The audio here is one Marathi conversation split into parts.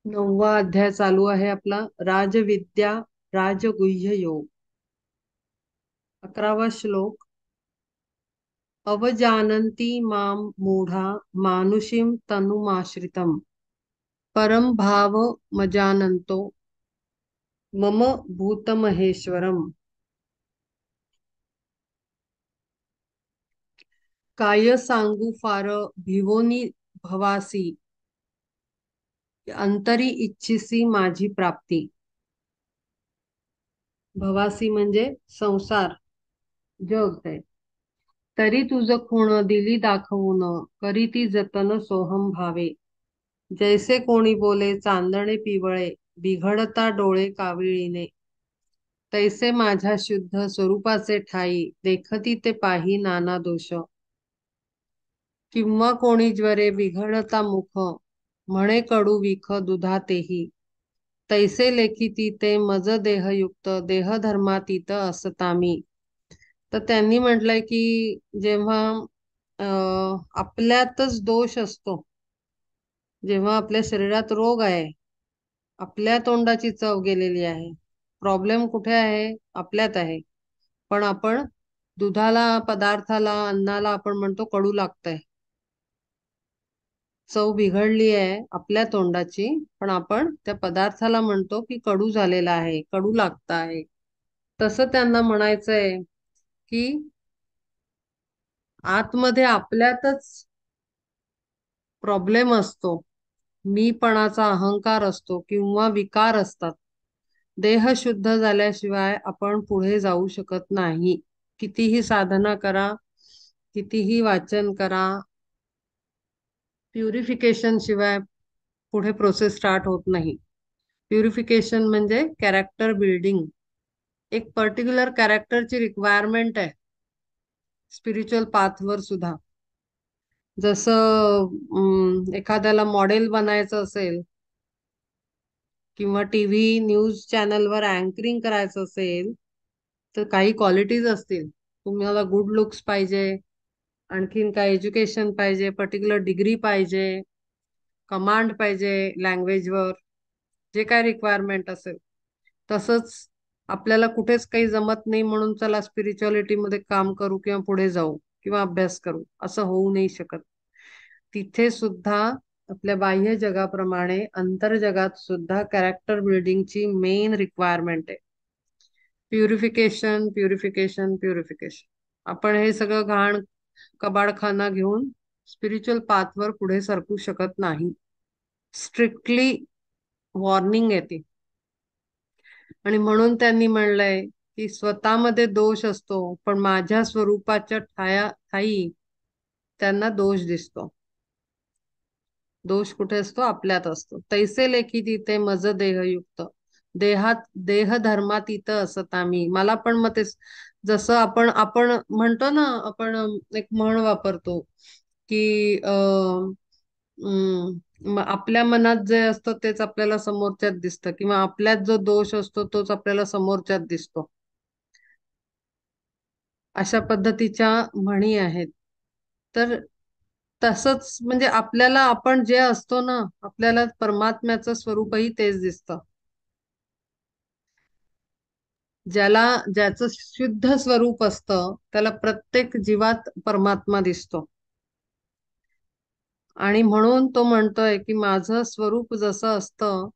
9वा अध्याय चालू आहे आपला राजविद्या राजगुह्य योग. 11वा श्लोक. अवजानन्ति मां मूढा मानुषीं तनुमाश्रितं परं भावमजानन्तो मम भूतमहेश्वरम्. काय सांगू फार भिवोनी भवासी अंतरी इच्छिसी माझी प्राप्ती. भवासी म्हणजे संसार, जग आहे. तरी तुझ खूण दिली दाखवून करी ती जतन सोहम भावे. जैसे कोणी बोले चांदणे पिवळे बिघडता डोळे काविळीने तैसे माझ्या शुद्ध स्वरूपाचे ठाई देखती ते पाही नाना दोष. किंवा कोणी ज्वरे बिघडता मुख म्हणे कडू विख दुधातेही तैसे लेखिती ते मज देहयुक्त देहधर्मातीत असतामी. तर त्यांनी म्हटलंय की जेव्हा आपल्यातच दोष असतो, जेव्हा आपल्या शरीरात रोग आहे, आपल्या तोंडाची चव गेलेली आहे, प्रॉब्लेम कुठे आहे? आपल्यात आहे. पण आपण दुधाला, पदार्थाला, अन्नाला आपण म्हणतो कडू लागतंय. चव बिघडली आहे आपल्या तोंडाची, पण आपण त्या पदार्थाला म्हणतो की कडू झालेला आहे, कडू लागत आहे. तसं त्यांना म्हणायचंय की आतमध्ये आपल्यातच प्रॉब्लेम असतो, मीपणाचा अहंकार असतो किंवा विकार असतात. देह शुद्ध झाल्याशिवाय आपण पुढे जाऊ शकत नाही. कितीही साधना करा, कितीही वाचन करा, प्युरिफिकेशन शिवाय पुढे प्रोसेस स्टार्ट होत नाही. प्युरिफिकेशन म्हणजे कॅरेक्टर बिल्डिंग. एक पर्टिक्युलर कॅरेक्टरची रिक्वायरमेंट आहे स्पिरिच्युअल पाथवर सुद्धा. जसं एखाद्याला मॉडेल बनायचं असेल किंवा टीव्ही न्यूज चॅनलवर अँकरिंग करायचं असेल तर काही क्वालिटीज असतील. तुम्हाला गुड लुक्स पाहिजे, आणखीन काय एज्युकेशन पाहिजे, पर्टिक्युलर डिग्री पाहिजे, कमांड पाहिजे लँग्वेजवर, जे काय रिक्वायरमेंट असेल. तसंच आपल्याला कुठेच काही जमत नाही म्हणून चला स्पिरिच्युअलिटी मध्ये काम करू किंवा पुढे जाऊ किंवा अभ्यास करू, असं होऊ नाही शकत. तिथे सुद्धा आपल्या बाह्य जगाप्रमाणे अंतर्जगात सुद्धा कॅरेक्टर बिल्डिंगची मेन रिक्वायरमेंट आहे. Purification, purification, purification. आपण हे सगळं घाण कबाडखाना घेऊन स्पिरिच्युअल पाथवर पुढे सरकू शकत नाही. स्ट्रिक्टली वॉर्निंग येते. आणि म्हणून त्यांनी म्हणलंय की स्वतःमध्ये दोष असतो, पण माझ्या स्वरूपाच्या ठाई त्यांना दोष दिसतो. दोष कुठे असतो? आपल्यात असतो. तैसे लेखी तिथे मज देहयुक्त देहात देहधर्मात इथं असत आम्ही. मला पण मग ते जसं आपण आपण म्हणतो ना, आपण एक म्हण वापरतो की आपल्या मनात जे असतं तेच आपल्याला समोरच्यात दिसतं, किंवा आपल्यात जो दोष असतो तोच आपल्याला समोरच्यात दिसतो. अशा पद्धतीच्या म्हणी आहेत. तर तसंच म्हणजे आपल्याला आपण जे असतो ना, आपल्याला परमात्म्याचं स्वरूपही तेच दिसतं. ज्याचं शुद्ध स्वरूप असतं त्याला प्रत्येक जीवात परमात्मा दिसतो. आणि म्हणून तो म्हणतोय की माझं स्वरूप जसं असतं,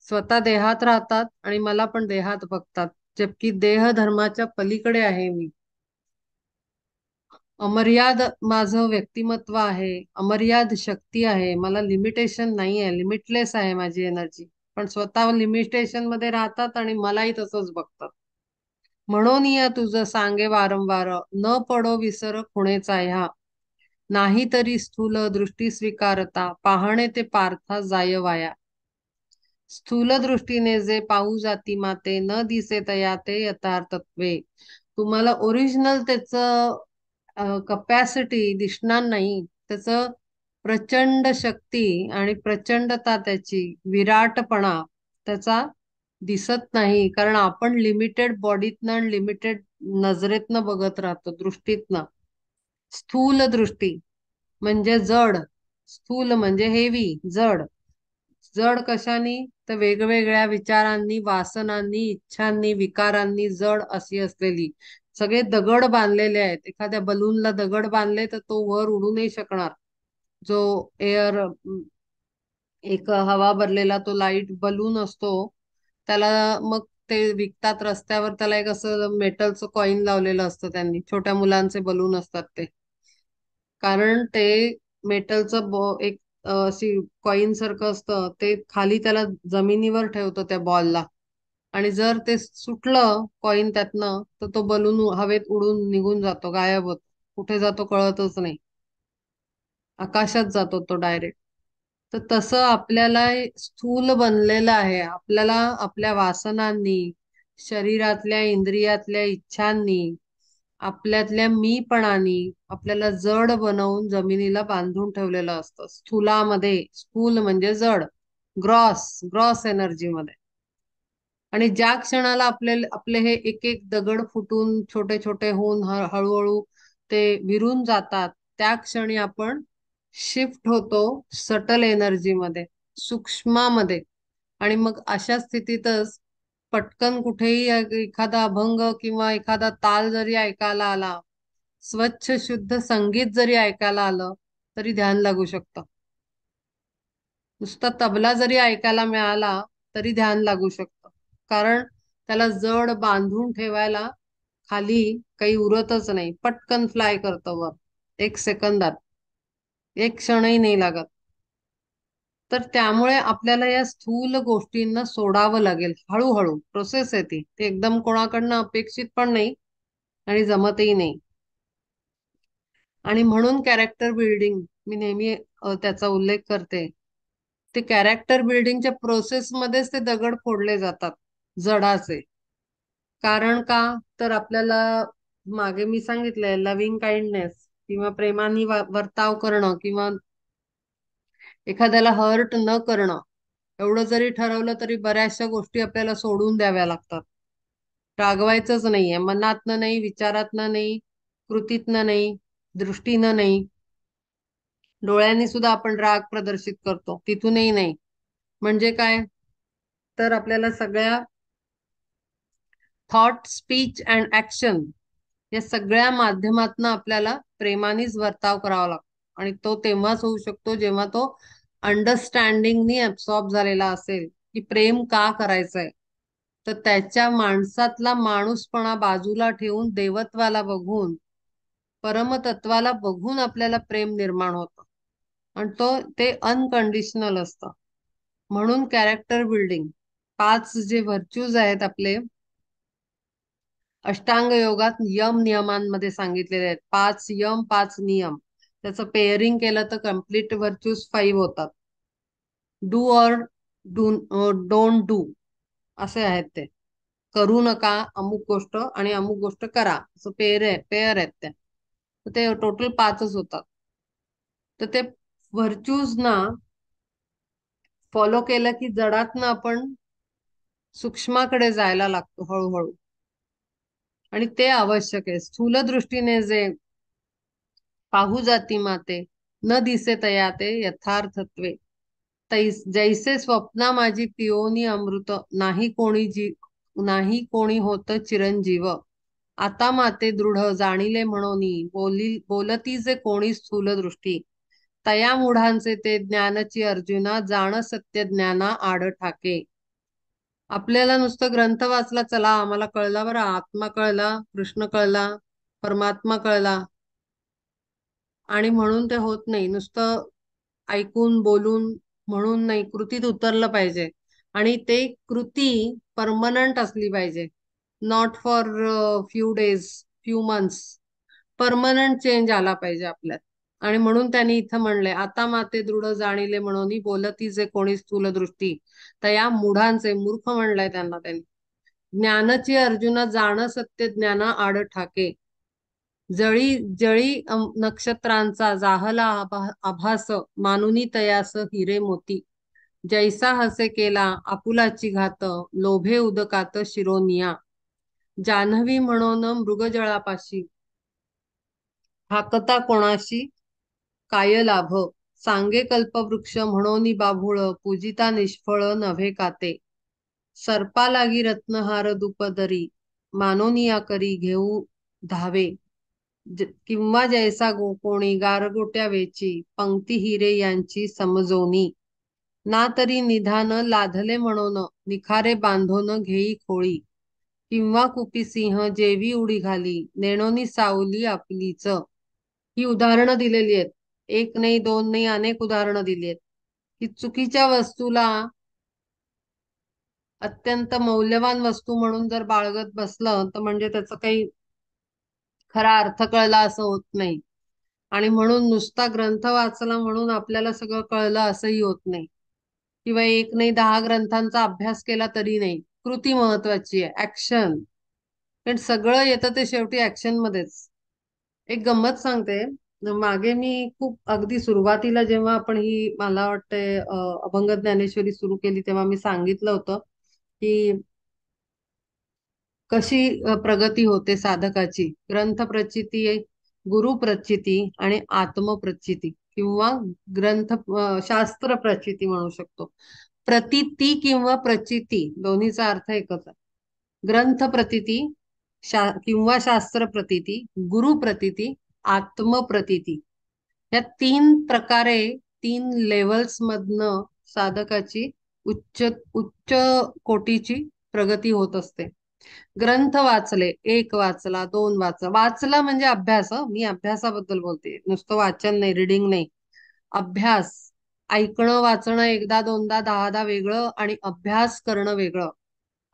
स्वतः देहात राहतात आणि मला पण देहात बघतात, जबकि देह धर्माच्या पलीकडे आहे मी. अमर्याद माझं व्यक्तिमत्व आहे, अमर्याद शक्ती आहे, मला लिमिटेशन नाही आहे, लिमिटलेस आहे माझी एनर्जी. पण स्वतः लिमिटेशन मध्ये राहतात आणि मलाही तसंच बघतात. म्हणून या तुझं सांगे वारंवार न पडो विसर खुणेचा ह्या नाही तरी स्थूल दृष्टी स्वीकारता पाहणे ते पार्था जाय वाया. स्थूल दृष्टीने जे पाहू जाती माते न दिसे तया ते यथार्थत्वे. तुम्हाला ओरिजिनल त्याचं कपॅसिटी दिसणार नाही, त्याचं प्रचंड शक्ती आणि प्रचंडता, त्याची विराटपणा त्याचा दिसत नाही. कारण आपण लिमिटेड बॉडीतनं लिमिटेड नजरेतनं बघत राहतो, दृष्टीतनं. स्थूल दृष्टी म्हणजे जड, स्थूल म्हणजे हेवी, जड. जड कशानी? तर वेगवेगळ्या विचारांनी, वासनांनी, इच्छांनी, विकारांनी जड अशी असलेली. सगळे दगड बांधलेले आहेत. एखाद्या बलूनला दगड बांधले तर तो वर उडू नाही शकणार. जो एअर, एक हवा भरलेला तो लाईट बलून असतो, त्याला मग ते विकतात रस्त्यावर. त्याला एक असं मेटलचं कॉइन लावलेलं असतं त्यांनी. छोट्या मुलांचे बलून असतात ते. कारण ते मेटलचं एक अशी कॉइन सारखं असतं ते. खाली त्याला जमिनीवर ठेवतं त्या बॉलला. आणि जर ते सुटलं कॉइन त्यातनं, तर तो बलून हवेत उडून निघून जातो, गायब होतो. कुठे जातो कळतच नाही. आकाशात जातो तो डायरेक्ट. तर तसं आपल्याला स्थूल बनलेलं आहे. आपल्याला आपल्या वासनांनी, शरीरातल्या इंद्रियातल्या इच्छांनी, आपल्यातल्या मीपणानी आपल्याला जड बनवून जमिनीला बांधून ठेवलेलं असतं. स्थूलामध्ये, स्थूल म्हणजे जड, ग्रॉस, ग्रॉस एनर्जी मध्ये. आणि ज्या क्षणाला आपले हे एक एक दगड फुटून छोटे छोटे होऊन हळूहळू ते विरून जातात, त्या क्षणी आपण शिफ्ट होतो सटल एनर्जी मध्ये, सूक्ष्मामध्ये. आणि मग अशा स्थितीतच पटकन कुठेही एखादा अभंग किंवा एखादा ताल जरी ऐकायला आला, स्वच्छ शुद्ध संगीत जरी ऐकायला आलं, तरी ध्यान लागू शकतं. नुसता तबला जरी ऐकायला मिळाला तरी ध्यान लागू शकतं. कारण त्याला जड बांधून ठेवायला खाली काही उरतच नाही. पटकन फ्लाय करतं वर, एक सेकंदात, एक क्षणही नाही लागत. तर त्यामुळे आपल्याला या स्थूल गोष्टींना सोडावं लागेल. हळूहळू प्रोसेस आहे ती. ते एकदम कोणाकडनं अपेक्षित पण नाही आणि जमतही नाही. आणि म्हणून कॅरेक्टर बिल्डिंग मी नेहमी त्याचा उल्लेख करते. ते कॅरेक्टर बिल्डिंगच्या प्रोसेस मध्येच ते दगड फोडले जातात जडाचे. कारण का? तर आपल्याला मागे मी सांगितलंय, लव्हिंग काइंडनेस किंवा प्रेमाने वर्ताव करणं किंवा एखाद्याला हर्ट न करणं, एवढं जरी ठरवलं तरी बऱ्याचशा गोष्टी आपल्याला सोडून द्याव्या लागतात. रागवायचंच नाहीये, मनातनं नाही, विचारातनं नाही, कृतीतनं नाही, दृष्टीनं नाही. डोळ्यांनी सुद्धा आपण राग प्रदर्शित करतो, तिथूनही नाही. म्हणजे काय? तर आपल्याला सगळ्या थॉट, स्पीच अँड ऍक्शन या सगळ्या माध्यमातनं आपल्याला प्रेमानेच वर्ताव करावा लागतो. आणि तो तेव्हाच होऊ शकतो जेव्हा तो अंडरस्टँडिंगनी ऍब्सॉर्ब झालेला असेल की प्रेम का करायचंय. तर त्याच्या माणसातला माणूसपणा बाजूला ठेवून, देवत्वाला बघून, परमतत्वाला बघून आपल्याला प्रेम निर्माण होतं. आणि ते अनकंडिशनल असतं. म्हणून कॅरेक्टर बिल्डिंग, 5 जे व्हर्च्यूज आहेत आपले अष्टांग योगात, यम नियमांमध्ये सांगितलेले आहेत. 5 यम, 5 नियम. त्याचं पेअरिंग केलं तर कम्प्लीट व्हर्च्यूज 5 होतात. Do or do, don't do, असे आहेत ते. करू नका अमुक गोष्ट आणि अमुक गोष्ट करा, असं पेअर आहेत त्या. तर ते टोटल 5च होतात. तर ते व्हर्च्यूज ना फॉलो केलं की जडातनं आपण सूक्ष्माकडे जायला लागतो हळूहळू. आणि ते आवश्यक आहे. स्थूल दृष्टीने जे पाहू जाती माते, न दिसे तयाते यथार्थत्वे. जैसे स्वप्ना माझी पिओनी अमृत, नाही कोणी होत चिरंजीव. आता माते दृढ जाणिले म्हणोनी, बोलती जे कोणी स्थूल दृष्टी. तया मूढांचे ते ज्ञानची अर्जुना, जाण सत्य ज्ञाना आड ठाके. आपल्याला नुसतं ग्रंथ वाचला, चला आम्हाला कळला बरं, आत्मा कळला, कृष्ण कळला, परमात्मा कळला, आणि म्हणून ते होत नाही. नुसतं ऐकून बोलून म्हणून नाही, कृतीत उतरलं पाहिजे. आणि ते कृती परमनंट असली पाहिजे. Not for few days, few months. Permanent change आला पाहिजे आपल्यात. आणि म्हणून त्यांनी इथं म्हणलंय, आता माते दृढ जाणिले म्हणून, बोलती जे कोणी स्थूल दृष्टी. तर या मूढांचे, मूर्ख म्हणलंय त्यांना त्यांनी. ज्ञानची अर्जुना, जाण सत्य ज्ञाना आड ठाके. जळी जळी नक्षत्रांचा जाहला आभास, मानुनी तयास हिरे मोती. जैसा हसे केला आपुलाची घात, लोभे उदकात शिरोनिया. जान्हवी म्हणून मृगजळापाशी, हाकता कोणाशी काय लाभ. सांगे कल्पवृक्ष म्हणोनी बाभुळ पूजिता निष्फळ नव्हे काते. सर्पा लागी रत्नहार दुपदरी मानोनिया करी घेऊ धावे. किंवा जैसा कोणी गारगोट्या वेची पंक्ती हिरे यांची समजोनी. ना तरी निधान लाधले म्हणून निखारे बांधून घेई खोळी. किंवा कुपी सिंह जेवी उडी घाली नेणोनी सावली आपलीच. ही उदाहरणं दिलेली आहेत. एक नाही दोन नाही अनेक उदाहरणं दिली आहेत की चुकीच्या वस्तूला अत्यंत मौल्यवान वस्तू म्हणून जर बाळगत बसलं तर म्हणजे त्याचं काही खरा अर्थ कळला असं होत नाही. आणि म्हणून नुसता ग्रंथ वाचला म्हणून आपल्याला सगळं कळलं असंही होत नाही. किंवा एक नाही 10 ग्रंथांचा अभ्यास केला तरी नाही. कृती महत्वाची आहे, ऍक्शन. कारण सगळं येतं ते शेवटी ऍक्शन मध्येच. एक गंमत सांगते. मागे मी खूप अगदी सुरुवातीला जेव्हा आपण ही मला वाटतंय अभंग ज्ञानेश्वरी सुरू केली तेव्हा मी सांगितलं होतं की कशी प्रगती होते साधकाची. ग्रंथ प्रचिती, गुरु प्रचिती आणि आत्मप्रचिती किंवा शास्त्र प्रचिती म्हणू शकतो. प्रतीती किंवा प्रचिती दोन्हीचा अर्थ एकच आहे. ग्रंथ प्रतीती किंवा शास्त्र प्रतीती, गुरु प्रतीती, आत्मप्रतीती. या 3 प्रकारे 3 लेवल्स मधनं साधकाची उच्च उच्च कोटीची प्रगती होत असते. ग्रंथ वाचले, एक वाचला, दोन वाचला. वाचला म्हणजे अभ्यास. मी अभ्यासाबद्दल बोलते, नुसतं वाचन नाही, रिडिंग नाही. अभ्यास. ऐकणं वाचणं एकदा दोनदा दहादा वेगळं आणि अभ्यास करणं वेगळं.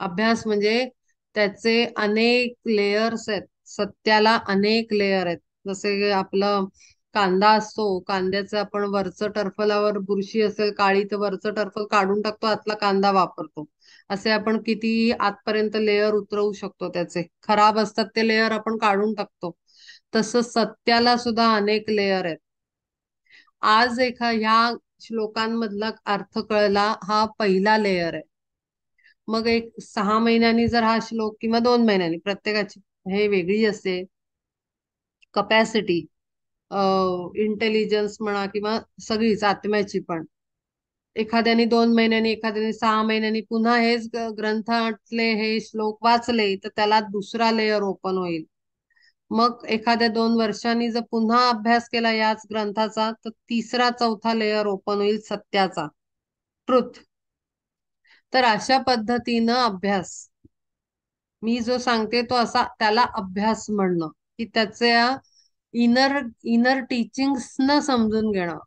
अभ्यास म्हणजे त्याचे अनेक लेयर्स आहेत. सत्याला अनेक लेयर आहेत. जसे आपलं कांदा असतो, कांद्याचं आपण वरचं टरफलावर बुरशी असेल काळी तर वरचं टरफल काढून टाकतो, आतला कांदा वापरतो. असे आपण किती आतपर्यंत लेयर उतरवू शकतो, त्याचे खराब असतात ते लेयर आपण काढून टाकतो. तसं सत्याला सुद्धा अनेक लेयर आहेत. आज ह्या श्लोकांमधला अर्थ कळला, हा पहिला लेयर आहे. मग एक 6 महिन्यांनी जर हा श्लोक किंवा 2 महिन्यांनी, प्रत्येकाची हे वेगळी असते कपॅसिटी, इंटेलिजन्स म्हणा किंवा सगळीच आत्म्याची पण. एखाद्याने 2 महिन्यांनी, एखाद्याने 6 महिन्यांनी पुन्हा हेच ग्रंथातले हे श्लोक वाचले तर त्याला दुसरा लेयर ओपन होईल. मग एखाद्या 2 वर्षांनी जर पुन्हा अभ्यास केला याच ग्रंथाचा तर तिसरा चौथा लेयर ओपन होईल सत्याचा, ट्रुथ. तर अशा पद्धतीनं अभ्यास, मी जो सांगते तो असा त्याला अभ्यास म्हणणं, की त्याच्या इनर इनर टीचिंग्स न समजून घेणं.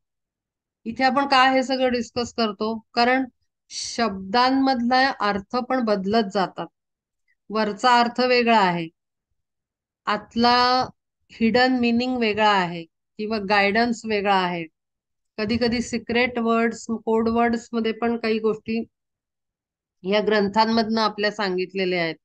इथे आपण काय हे सगळं डिस्कस करतो कारण शब्दांमधला अर्थ पण बदलत जातात. वरचा अर्थ वेगळा आहे, आतला हिडन मिनिंग वेगळा आहे किंवा गायडन्स वेगळा आहे. कधी कधी सिक्रेट वर्ड्स, कोड वर्ड्स मध्ये पण काही गोष्टी या ग्रंथांमधनं आपल्या सांगितलेल्या आहेत.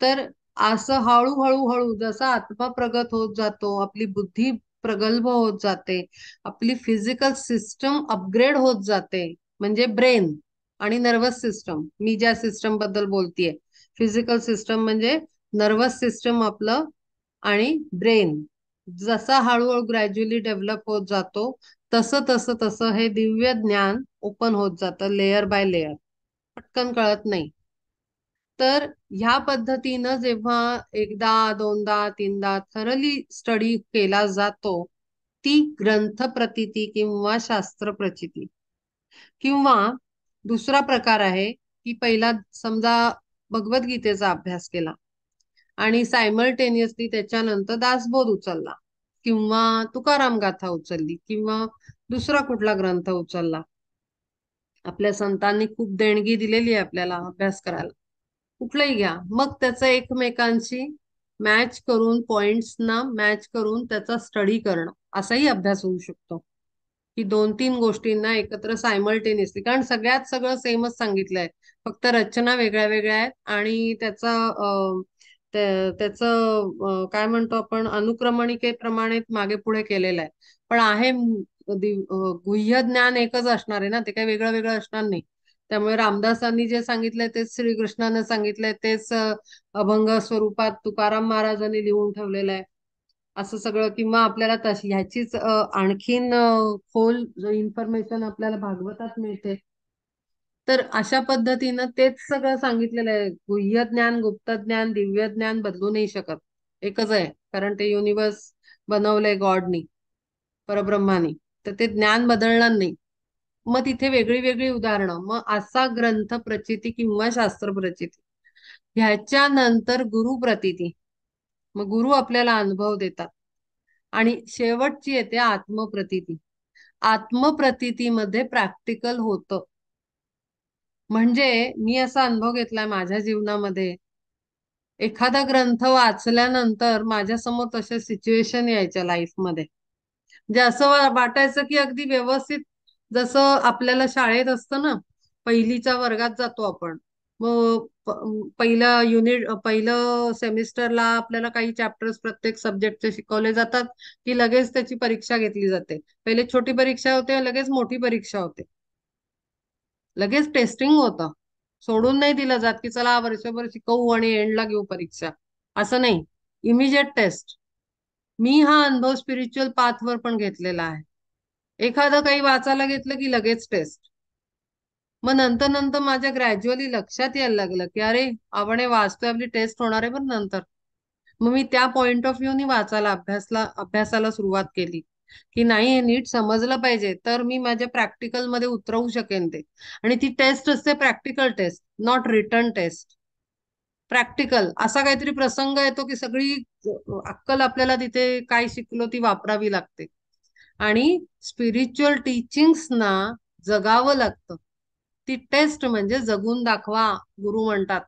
तर असं हळूहळू हळू जसा आत्मा प्रगत होत जातो, आपली बुद्धी प्रगल्भ होत जाते, आपली फिजिकल सिस्टम अपग्रेड होत जाते. म्हणजे ब्रेन आणि नर्वस सिस्टम, मी ज्या सिस्टम बद्दल बोलतेय, फिजिकल सिस्टम म्हणजे नर्वस सिस्टम आपलं आणि ब्रेन, जसा हळूहळू ग्रॅज्युअली डेव्हलप होत जातो तसं तसं तसं हे दिव्य ज्ञान ओपन होत जातं लेयर बाय लेयर. पटकन कळत नाही. तर ह्या पद्धतीनं जेव्हा एकदा दोनदा तीनदा थरली स्टडी केला जातो, ती ग्रंथ प्रतीती किंवा शास्त्र प्रचिती. किंवा दुसरा प्रकार आहे की पहिला समजा भगवद्गीतेचा अभ्यास केला आणि सायमल्टेनियसली त्याच्यानंतर दासबोध उचलला किंवा तुकाराम गाथा उचलली किंवा दुसरा कुठला ग्रंथ उचलला. आपल्या संतांनी खूप देणगी दिलेली आहे आपल्याला अभ्यास करायला. कुठलंही घ्या, मग त्याचं एकमेकांशी मॅच करून, पॉइंट्सना मॅच करून त्याचा स्टडी करणं, असाही अभ्यास होऊ शकतो. की 2-3 गोष्टींना एकत्र सायमल्टेनियसली, कारण सगळ्यात सगळं सेमच सांगितलंय, फक्त रचना वेगळ्या वेगळ्या आहेत आणि त्याचं काय म्हणतो आपण अनुक्रमणिकेप्रमाणे मागे पुढे केलेलं आहे. पण आहे गुह्य ज्ञान एकच असणार आहे ना, ते काही वेगळं वेगळं असणार नाही. त्यामुळे रामदासांनी जे सांगितलंय तेच श्रीकृष्णाने सांगितलंय, तेच अभंग स्वरूपात तुकाराम महाराजांनी लिहून ठेवलेलं आहे. असं सगळं, किंवा आपल्याला तशी ह्याचीच आणखीन खोल इन्फॉर्मेशन आपल्याला भागवतात मिळते. तर अशा पद्धतीनं तेच सगळं सांगितलेलं आहे. गुह्य ज्ञान, गुप्त ज्ञान, दिव्य ज्ञान बदलू नाही शकत. एकच आहे, कारण ते युनिवर्स बनवलंय गॉडनी, परब्रह्मानी. तर ते ज्ञान बदलणार नाही. मग तिथे वेगळी वेगळी उदाहरणं, मग असा ग्रंथ प्रचिती किंवा शास्त्र प्रचिती. ह्याच्यानंतर गुरु प्रतीती. मग गुरु आपल्याला अनुभव देतात. आणि शेवटची येते आत्मप्रतीती. आत्मप्रतीतीमध्ये प्रॅक्टिकल होतं. म्हणजे मी असा अनुभव घेतलाय माझ्या जीवनामध्ये, एखादा ग्रंथ वाचल्यानंतर माझ्या समोर तशा सिच्युएशन यायच्या लाईफमध्ये. म्हणजे असं वाटायचं की अगदी व्यवस्थित, जसं आपल्याला शाळेत असतं ना, पहिलीच्या वर्गात जातो आपण. मग पहिलं युनिट, पहिलं सेमिस्टरला आपल्याला काही चॅप्टर्स प्रत्येक सब्जेक्टचे शिकवले जातात, की लगेच त्याची परीक्षा घेतली जाते. पहिले छोटी परीक्षा होते, लगेच मोठी परीक्षा होते, लगेच टेस्टिंग होतं. सोडून नाही दिलं जात की चला वर्षभर शिकवू आणि एंडला घेऊ परीक्षा. असं नाही, इमिजिएट टेस्ट. मी हा अनुभव स्पिरिच्युअल पाथवर पण घेतलेला आहे. एखादं काही वाचायला घेतलं की लगेच टेस्ट. मग नंतर नंतर माझ्या ग्रॅज्युअली लक्षात यायला लागलं की अरे, आपण हे वाचतोय, आपली टेस्ट होणार आहे पण नंतर. मग मी त्या पॉइंट ऑफ व्ह्यू नी वाचायला, अभ्यासाला सुरुवात केली, की नाही हे नीट समजलं पाहिजे तर मी माझ्या प्रॅक्टिकल मध्ये उतरवू शकेन ते. आणि ती टेस्ट असते practical test, not return test. Practical असा काहीतरी प्रसंग येतो की सगळी अक्कल आपल्याला तिथे काय शिकलो ती वापरावी लागते. आणि स्पिरिच्युअल टीचिंग्स ना जगावं लागतं. ती टेस्ट म्हणजे जगून दाखवा, गुरु म्हणतात.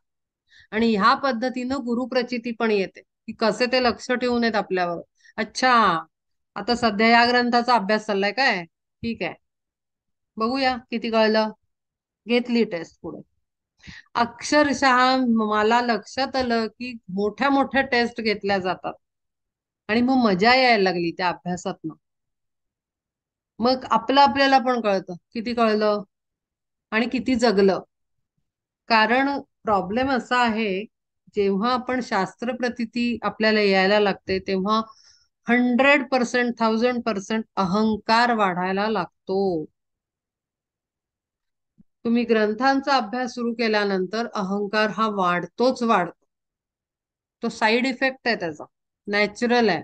आणि ह्या पद्धतीनं गुरुप्रचिती पण येते, की कसे ते लक्ष ठेवून येत आपल्यावर. अच्छा, आता सध्या या ग्रंथाचा अभ्यास चाललाय काय, ठीक आहे, बघूया किती कळलं. घेतली टेस्ट पुढे. अक्षरशः मला लक्षात आलं की मोठ्या मोठ्या टेस्ट घेतल्या जातात. आणि मग मजा यायला लागली त्या अभ्यासातनं. मग आपलं आपल्याला पण कळतं किती कळलं आणि किती जगलं. कारण प्रॉब्लेम असा आहे, जेव्हा आपण शास्त्र प्रतीती आपल्याला यायला लागते तेव्हा 100%, 1000% अहंकार वाढायला लागतो. तुम्ही ग्रंथांचा अभ्यास सुरू केल्यानंतर अहंकार हा वाढतोच वाढतो. तो साईड इफेक्ट आहे त्याचा, नॅचरल आहे.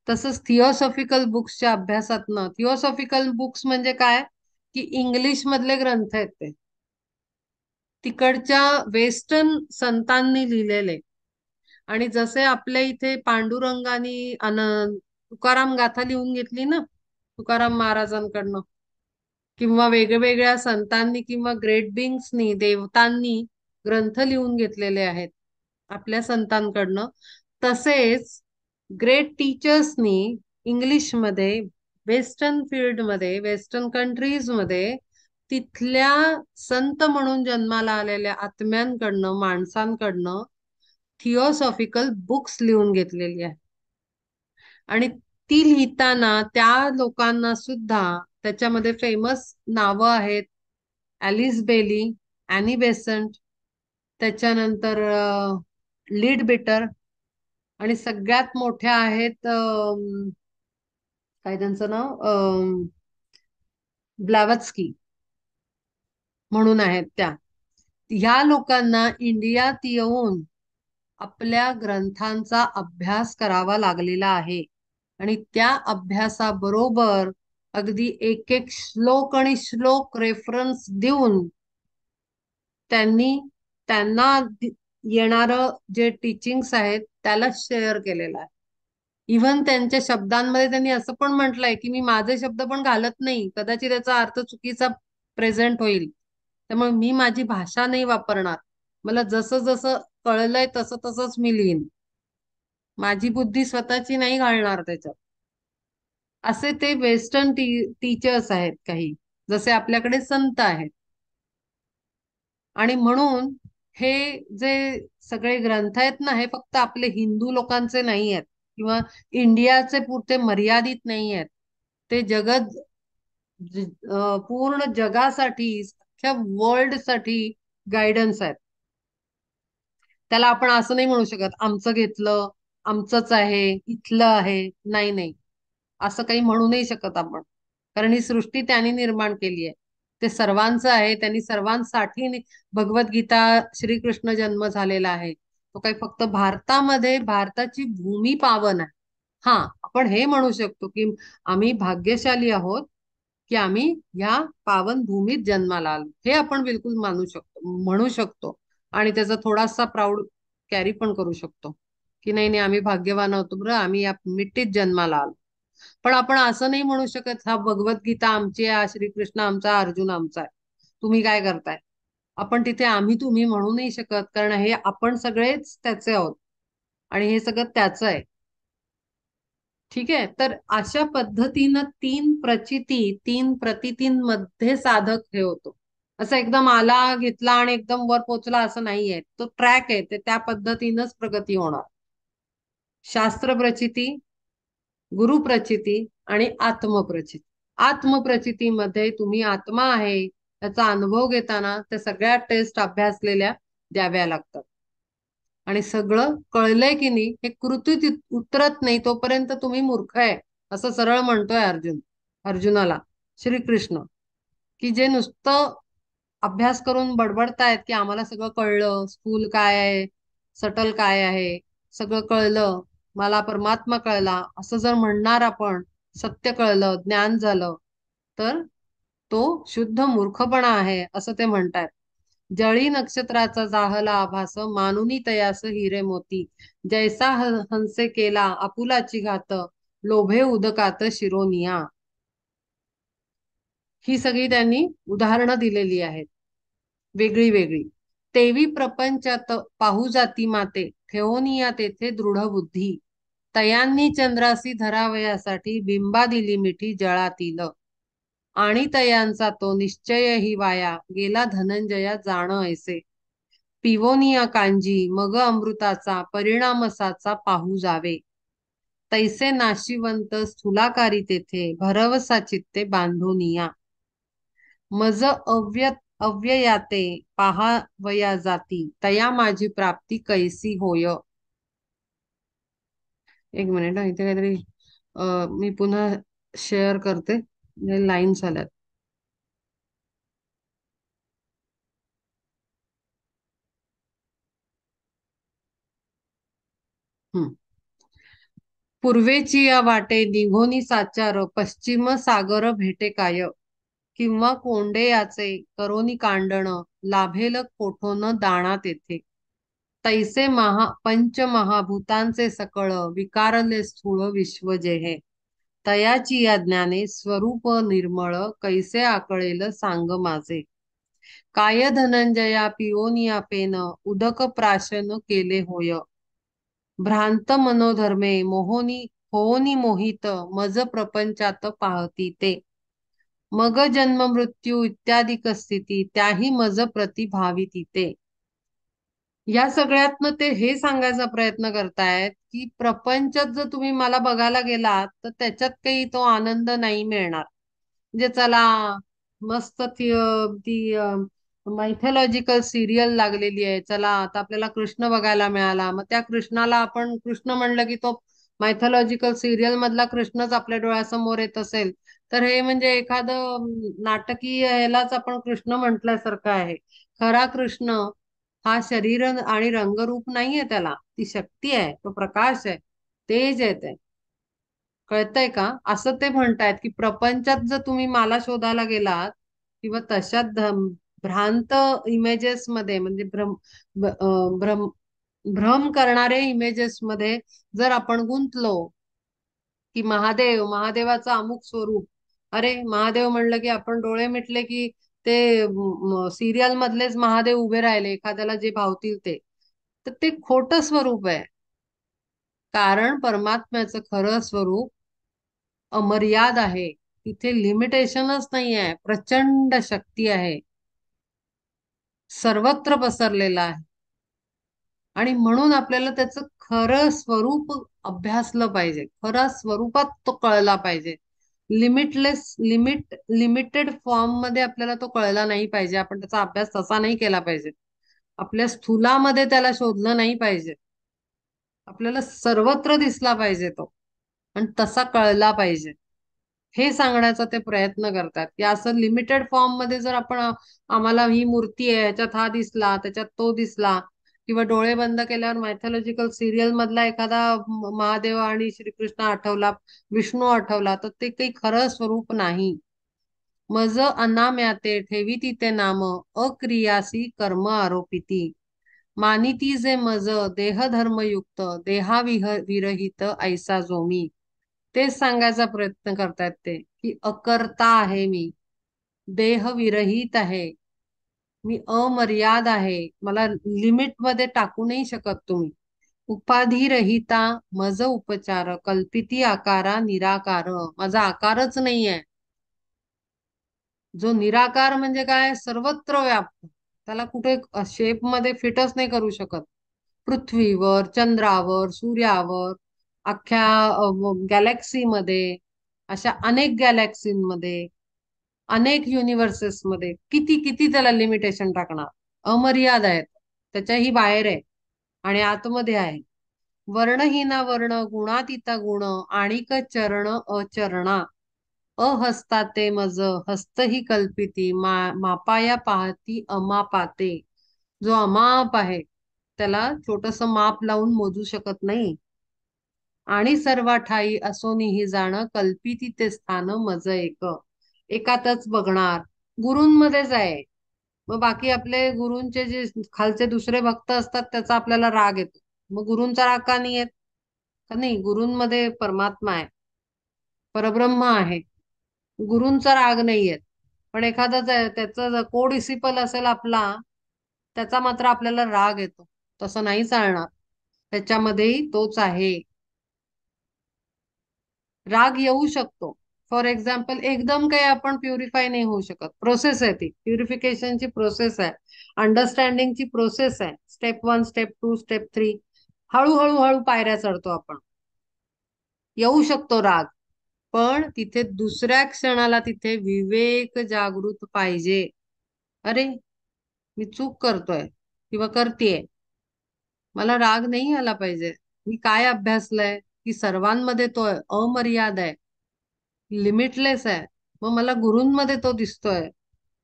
तसंच थिओसॉफिकल बुक्सच्या अभ्यासातनं, थिओसॉफिकल बुक्स म्हणजे काय, की इंग्लिश मधले ग्रंथ आहेत ते, तिकडच्या वेस्टर्न संतांनी लिहिलेले. आणि जसे आपल्या इथे पांडुरंगानी तुकाराम गाथा लिहून घेतली ना, तुकाराम महाराजांकडनं, किंवा वेगवेगळ्या संतांनी किंवा ग्रेट बिंग्सनी, देवतांनी ग्रंथ लिहून घेतलेले आहेत आपल्या संतांकडनं, तसेच ग्रेट टीचर्सनी इंग्लिशमध्ये, वेस्टर्न फील्डमध्ये, वेस्टर्न कंट्रीजमध्ये तिथल्या संत म्हणून जन्माला आलेल्या आत्म्यांकडनं, माणसांकडनं थिओसॉफिकल बुक्स लिहून घेतलेली आहे. आणि ती लिहिताना त्या लोकांना सुद्धा त्याच्यामध्ये फेमस नावं आहेत. ॲलिस बेली, ॲनी बेसंट, त्याच्यानंतर लीड बिटर, आणि सगळ्यात मोठ्या आहेत काय त्यांचं नाव, ब्लॅवत्स्की म्हणून आहेत त्या. ह्या लोकांना इंडियात येऊन आपल्या ग्रंथांचा अभ्यास करावा लागलेला आहे. आणि त्या अभ्यासाबरोबर अगदी एक एक श्लोक आणि श्लोक रेफरन्स देऊन त्यांनी त्यांना येणारं जे टीचिंग्स आहेत त्याला शेअर केलेलं आहे. इव्हन त्यांच्या शब्दांमध्ये त्यांनी असं पण म्हटलंय की मी माझे शब्द पण घालत नाही, कदाचित त्याचा अर्थ चुकीचा प्रेझेंट होईल, त्यामुळे मी माझी भाषा नाही वापरणार, मला जसं जसं कळलंय तसं तसंच मी लिहीन, माझी बुद्धी स्वतःची नाही घालणार त्याच्यात. असे ते वेस्टर्न टीचर्स आहेत काही, जसे आपल्याकडे संत आहेत. आणि म्हणून हे जे सगळे ग्रंथ आहेत ना, हे फक्त आपले हिंदू लोकांचे नाही आहेत किंवा इंडियाचे पुरते मर्यादित नाही आहेत. ते पूर्ण जगासाठी, अख्ख्या वर्ल्ड साठी गायडन्स आहेत. त्याला आपण असं नाही म्हणू शकत आमचं घेतलं आमचंच आहे, इथलं आहे. नाही नाही, असं काही म्हणू नाही शकत आपण. कारण ही सृष्टी त्यांनी निर्माण केली आहे. ते सर्वांचं आहे. त्यांनी सर्वांसाठी भगवद्गीता, श्रीकृष्ण जन्म झालेला आहे. तो काही फक्त भारतामध्ये, भारताची भूमी पावन आहे. हा, आपण हे म्हणू शकतो की आम्ही भाग्यशाली आहोत की आम्ही ह्या पावन भूमीत जन्माला आलो. हे आपण बिलकुल मानू शकतो, म्हणू शकतो. आणि त्याचा थोडासा प्राऊड कॅरी पण करू शकतो की नाही नाही, आम्ही भाग्यवान होतो बरं, आम्ही या मिट्टीत जन्माला आलो. पण आपण असं नाही म्हणू शकत हा भगवद्गीता आमची आहे, हा श्रीकृष्ण आमचा, अर्जुन आमचा आहे, तुम्ही काय करताय. आपण तिथे आम्ही तुम्ही म्हणू नाही शकत, कारण हे आपण सगळेच त्याचे आहोत आणि हे सगळं त्याचं आहे. ठीक आहे. तर अशा पद्धतीनं तीन प्रचिती, तीन प्रतितींमध्ये साधक हे होतो. असं एकदम आला घेतला आणि एकदम वर पोचला असं नाहीये. तो ट्रॅक आहे, ते त्या पद्धतीनंच प्रगती होणार. शास्त्र प्रचिती, गुरु प्रचिती आणि आत्मप्रचिती. आत्मप्रचितीमध्ये तुम्ही आत्मा आहे याचा अनुभव घेताना त्या सगळ्या टेस्ट अभ्यासलेल्या द्याव्या लागतात. आणि सगळं कळलंय की नाही हे कृतीत उतरत नाही तोपर्यंत तुम्ही मूर्ख आहे, असं सरळ म्हणतोय अर्जुन अर्जुनाला, श्रीकृष्ण. की जे नुसतं अभ्यास करून बडबडतायत की आम्हाला सगळं कळलं, स्कूल काय आहे, सटल काय आहे, सगळं कळलं, मला परमात्मा कळला, असं जर म्हणणार आपण, सत्य कळलं, ज्ञान झालं, तर तो शुद्ध मूर्खपणा आहे असं ते म्हणतात. जळी नक्षत्राचा जाहला आभास, मानुनी तयास हिरे मोती, जैसा हंसे केला आपुलाची घात, लोभे उदकात शिरोनिया. ही सगळी त्यांनी उदाहरणं दिलेली आहेत, वेगळी वेगळी. तेवी प्रपंचात पाहू जाती माते, ठेवोनिया तेथे दृढ बुद्धी, तयांनी चंद्रासी धरावयासाठी बिंबा दिली मिठी जळातील, आणि तयांचा तो निश्चय ही वाया गेला धनंजया जाण ऐसे, पिवोनिया कांजी मग अमृताचा परिणामसाचा पाहू जावे, तैसे नाशिवंत स्थूलाकारी तेथे भरवसा चित्ते बांधोनिया, मज अव्ययाते पाहावया जाती, तया माझी प्राप्ती कैसी होय. एक मिनिट हा, इथे काहीतरी मी पुन्हा शेअर करते, लाईन्स आल्यात. हम्म. पूर्वेची या वाटे निघोनी साचार, पश्चिम सागर भेटे काय, किंवा कोंडे याचे करोनी कांडण, लाभेल कोठोन दाणा तेथे, तैसे पंचमहाभूतांचे सकळ विकारले स्थूळ विश्व जेहे, तयाची या ज्ञाने स्वरूप निर्मळ कैसे आकळेल सांग माझे, काय धनंजया पिओनिया पेन उदक प्राशन केले होय, भ्रांत मनोधर्मे मोहोनी होनी मोहित मज प्रपंचात पाहती ते, मग जन्म मृत्यू इत्यादी स्थिती त्याही मज प्रतिभावी तिथे. या सगळ्यातनं ते हे सांगायचा प्रयत्न करतायत की प्रपंचात जर तुम्ही मला बघायला गेलात तर त्याच्यात काही तो आनंद नाही मिळणार. म्हणजे चला, मस्त ती मायथॉलॉजिकल सिरियल लागलेली आहे, चला आता आपल्याला कृष्ण बघायला मिळाला, मग त्या कृष्णाला आपण कृष्ण म्हणलं की तो मायथॉलॉजिकल सिरियल मधला कृष्णच आपल्या डोळ्यासमोर येत असेल, तर हे म्हणजे एखादं नाटकीय ह्यालाच आपण कृष्ण म्हटल्यासारखं आहे. खरा कृष्ण हा शरीर आणि रंगरूप नाहीये, त्याला ती शक्ती आहे, तो प्रकाश आहे, तेज आहे ते. कळतंय का? असं ते म्हणतायत की प्रपंचात जर तुम्ही मला शोधायला गेलात किंवा तशा भ्रांत इमेजेस मध्ये, म्हणजे भ्रम भ्रम करणारे इमेजेस मध्ये जर आपण गुंतलो की महादेव, महादेवाचं अमुक स्वरूप, अरे महादेव म्हणलं की आपण डोळे मिटले की ते सिरियल मधलेच महादेव उभे राहिले, एखाद्याला जे भावतील ते, तर ते खोटं स्वरूप आहे. कारण परमात्म्याचं खरं स्वरूप अमर्याद आहे, तिथे लिमिटेशनच नाही आहे, प्रचंड शक्ती आहे, सर्वत्र पसरलेला आहे. आणि म्हणून आपल्याला त्याचं खरं स्वरूप अभ्यासलं पाहिजे, खऱ्या स्वरूपात तो कळला पाहिजे. लिमिटेड फॉर्म मध्ये आपल्याला तो कळला नाही पाहिजे, आपण त्याचा अभ्यास तसा नाही केला पाहिजे, आपल्या स्थूलामध्ये त्याला शोधलं नाही पाहिजे. आपल्याला सर्वत्र दिसला पाहिजे तो, आणि तसा कळला पाहिजे, हे सांगण्याचा ते प्रयत्न करतात. की असं लिमिटेड फॉर्म मध्ये जर आपण आम्हाला ही मूर्ती आहे, ह्याच्यात हा दिसला, त्याच्यात तो दिसला, किंवा डोळे बंद केल्यावर मायथॉलॉजिकल सिरियल मधला एखादा महादेव आणि श्रीकृष्ण आठवला, विष्णू आठवला, तर ते काही खरं स्वरूप नाही. मज अनाम्याते ठेवी ते नाम, अक्रियासी कर्म आरोपिती, मानिती जे मज देहधर्मयुक्त, विरहित ऐसा जो मी. तेच सांगायचा प्रयत्न करतायत ते, की अकर्ता आहे मी, देह विरहित आहे, मी अमर्याद आहे, मला लिमिट मध्ये टाकू नाही शकत तुम्ही. उपाधी रहिता मज उपचार, कल्पिती आकारा निराकार, माझा आकारच नाहीये. जो निराकार म्हणजे काय, सर्वत्र व्याप्त, त्याला कुठे शेप मध्ये फिटच नाही करू शकत. पृथ्वीवर, चंद्रावर, सूर्यावर, अख्ख्या गॅलेक्सीमध्ये, अशा अनेक गॅलेक्सीमध्ये, अनेक युनिव्हर्सेस मध्ये किती किती त्याला लिमिटेशन टाकणार. अमर्याद आहेत, त्याच्याही बाहेर आहे आणि आतमध्ये आहे. वर्णहीना वर्ण, गुणातीता गुण, आणिक चरण अचरणा, अहस्ता ते मज, हस्त ही कल्पिती, मापाया पाहती अमापाते. जो अमाप आहे, त्याला छोटस माप लावून मोजू शकत नाही. आणि सर्व ठाई असोनीही जाण, कल्पिती ते स्थान मज एक. एकातच बघणार, गुरूंमध्येच आहे. मग बाकी आपले गुरूंचे जे खालचे दुसरे भक्त असतात, त्याचा आपल्याला राग येतो. मग गुरूंचा राग का नाही येत? का नाही, गुरूंमध्ये परमात्मा आहे, परब्रह्म आहे, गुरूंचा राग नाही येत. पण एखादा त्याचा को डिसिपल असेल आपला, त्याचा मात्र आपल्याला राग येतो. तसं नाही चालणार, त्याच्यामध्येही तोच आहे. राग येऊ शकतो. फॉर एक्झाम्पल, एकदम काही आपण प्युरिफाय नाही होऊ शकत, प्रोसेस आहे ती, प्युरिफिकेशनची प्रोसेस आहे, अंडरस्टँडिंगची प्रोसेस आहे. स्टेप 1, स्टेप 2, स्टेप 3, हळूहळू हळू पायऱ्या चढतो आपण. येऊ शकतो राग, पण तिथे दुसऱ्या क्षणाला तिथे विवेक जागृत पाहिजे. अरे, मी चूक करतोय किंवा करतेय, मला राग नाही आला पाहिजे. मी काय अभ्यासलंय की सर्वांमध्ये तो अमर्याद आहे, लिमिटलेस आहे. मग मला गुरूंमध्ये तो दिसतोय,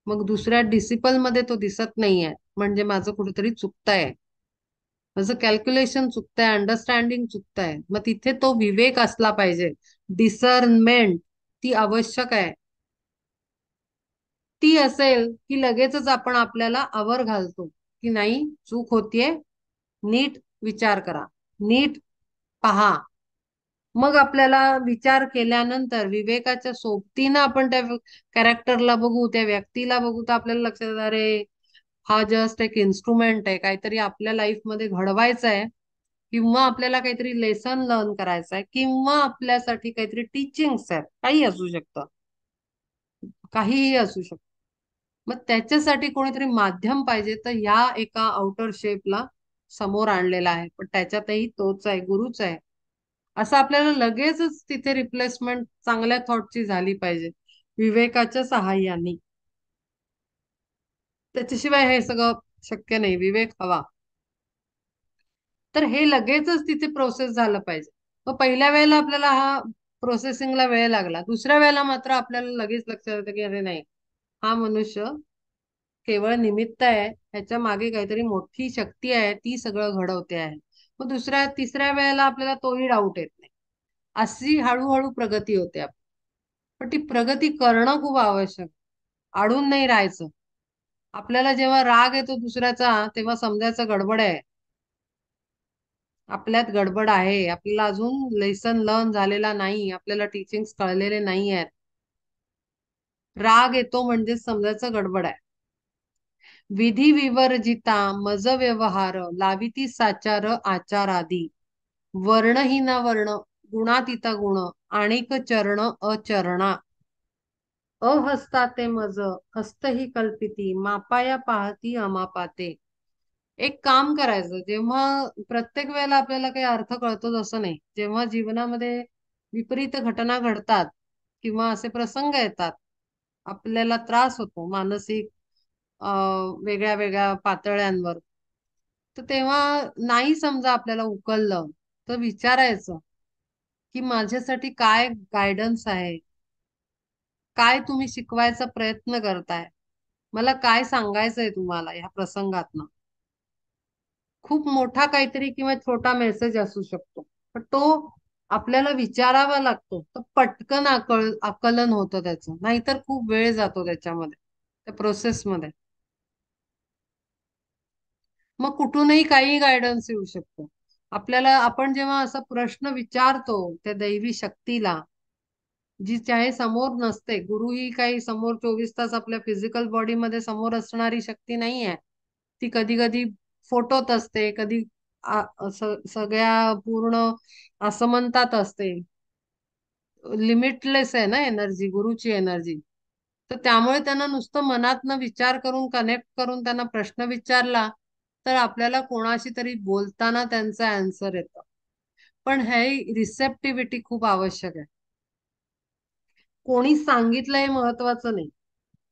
मग दुसऱ्या डिसिपल मध्ये तो दिसत नाहीये, म्हणजे माझं कुठेतरी चुकतंय, माझं कॅल्क्युलेशन चुकतंय, अंडरस्टँडिंग चुकतंय. मग तिथे तो विवेक असला पाहिजे, डिसर्नमेंट, ती आवश्यक आहे. ती असेल की लगेचच आपण आपल्याला आवर घालतो, की नाही, चूक होतीये, नीट विचार करा, नीट पहा. मग आपल्याला विचार केल्यानंतर विवेकाच्या सोबतीनं आपण त्या कॅरेक्टरला बघू, त्या व्यक्तीला बघू, तर आपल्याला लक्षात येतं, अरे, हा जस्ट एक इन्स्ट्रुमेंट आहे, काहीतरी आपल्या लाईफ मध्ये घडवायचं आहे, किंवा आपल्याला काहीतरी लेसन लर्न करायचं आहे, किंवा आपल्यासाठी काहीतरी टीचिंग्स आहेत, काही असू शकतं, काहीही असू शकतं. मग त्याच्यासाठी कोणीतरी माध्यम पाहिजे, तर ह्या एका आउटर शेपला समोर आणलेला आहे, पण त्याच्यातही तोच आहे, गुरुच आहे. असं आपल्याला लगेचच तिथे रिप्लेसमेंट चांगल्या थॉटची झाली पाहिजे, विवेकाच्या सहाय्याने. त्याच्याशिवाय हे सगळं शक्य नाही, विवेक हवा. तर हे लगेचच तिथे प्रोसेस झालं पाहिजे. मग पहिल्या वेळेला आपल्याला हा प्रोसेसिंगला वेळ लागला, दुसऱ्या वेळेला मात्र आपल्याला लगेच लक्षात येतं की अरे नाही, हा मनुष्य केवळ निमित्त आहे, ह्याच्या मागे काहीतरी मोठी शक्ती आहे, ती सगळं घडवते आहे. मग दुसऱ्या तिसऱ्या वेळेला आपल्याला तोही डाऊट येत नाही. अशी हळूहळू प्रगती होते आपली. पण ती प्रगती करणं खूप आवश्यक, अडून नाही राहायचं. आपल्याला जेव्हा राग येतो दुसऱ्याचा, तेव्हा समजायचं गडबड आहे, आपल्यात गडबड आहे, आपल्याला अजून लेसन लर्न झालेला नाही, आपल्याला टीचिंग्स कळलेले नाही आहेत. राग येतो म्हणजे समजायचं गडबड आहे. विधी विवर्जिता मज व्यवहार, लाविती साचार आचारादी, वर्णहीना वर्ण, गुणातीता गुण, आणिक चरण अचरणा, अहस्ता ते मज, हस्त ही कल्पिती, मापाया पाहती अमापाते. एक काम करायचं, जेव्हा प्रत्येक वेळेला आपल्याला काही अर्थ कळतो असं नाही, जेव्हा जीवनामध्ये विपरीत घटना घडतात किंवा असे प्रसंग येतात, आपल्याला त्रास होतो मानसिक, वेगळ्या वेगळ्या पातळ्यांवर, तर तेव्हा नाही समजा आपल्याला उकललं, तर विचारायचं की माझ्यासाठी काय गायडन्स आहे, काय तुम्ही शिकवायचा प्रयत्न करताय, मला काय सांगायचंय तुम्हाला ह्या प्रसंगातनं. खूप मोठा काहीतरी किंवा छोटा मेसेज असू शकतो, पण तो आपल्याला विचारावा लागतो, तर पटकन आकलन होतं त्याचं, नाहीतर खूप वेळ जातो त्याच्यामध्ये, त्या प्रोसेसमध्ये. मग कुठूनही काही गायडन्स येऊ शकतो आपल्याला. आपण जेव्हा असा प्रश्न विचारतो त्या दैवी शक्तीला, जी चाहे समोर नसते, गुरु ही काही समोर 24 तास आपल्या फिजिकल बॉडीमध्ये समोर असणारी शक्ती नाही आहे. ती कधी कधी फोटोत असते, कधी सगळ्या पूर्ण आसमंतात असते. लिमिटलेस आहे ना एनर्जी, गुरुची एनर्जी. तर त्यामुळे त्यांना नुसतं मनातनं विचार करून कनेक्ट करून त्यांना प्रश्न विचारला, तर आपल्याला कोणाशी तरी बोलताना त्यांचा आन्सर येतं. पण हे रिसेप्टिव्हिटी खूप आवश्यक आहे. कोणी सांगितलं हे महत्वाचं नाही,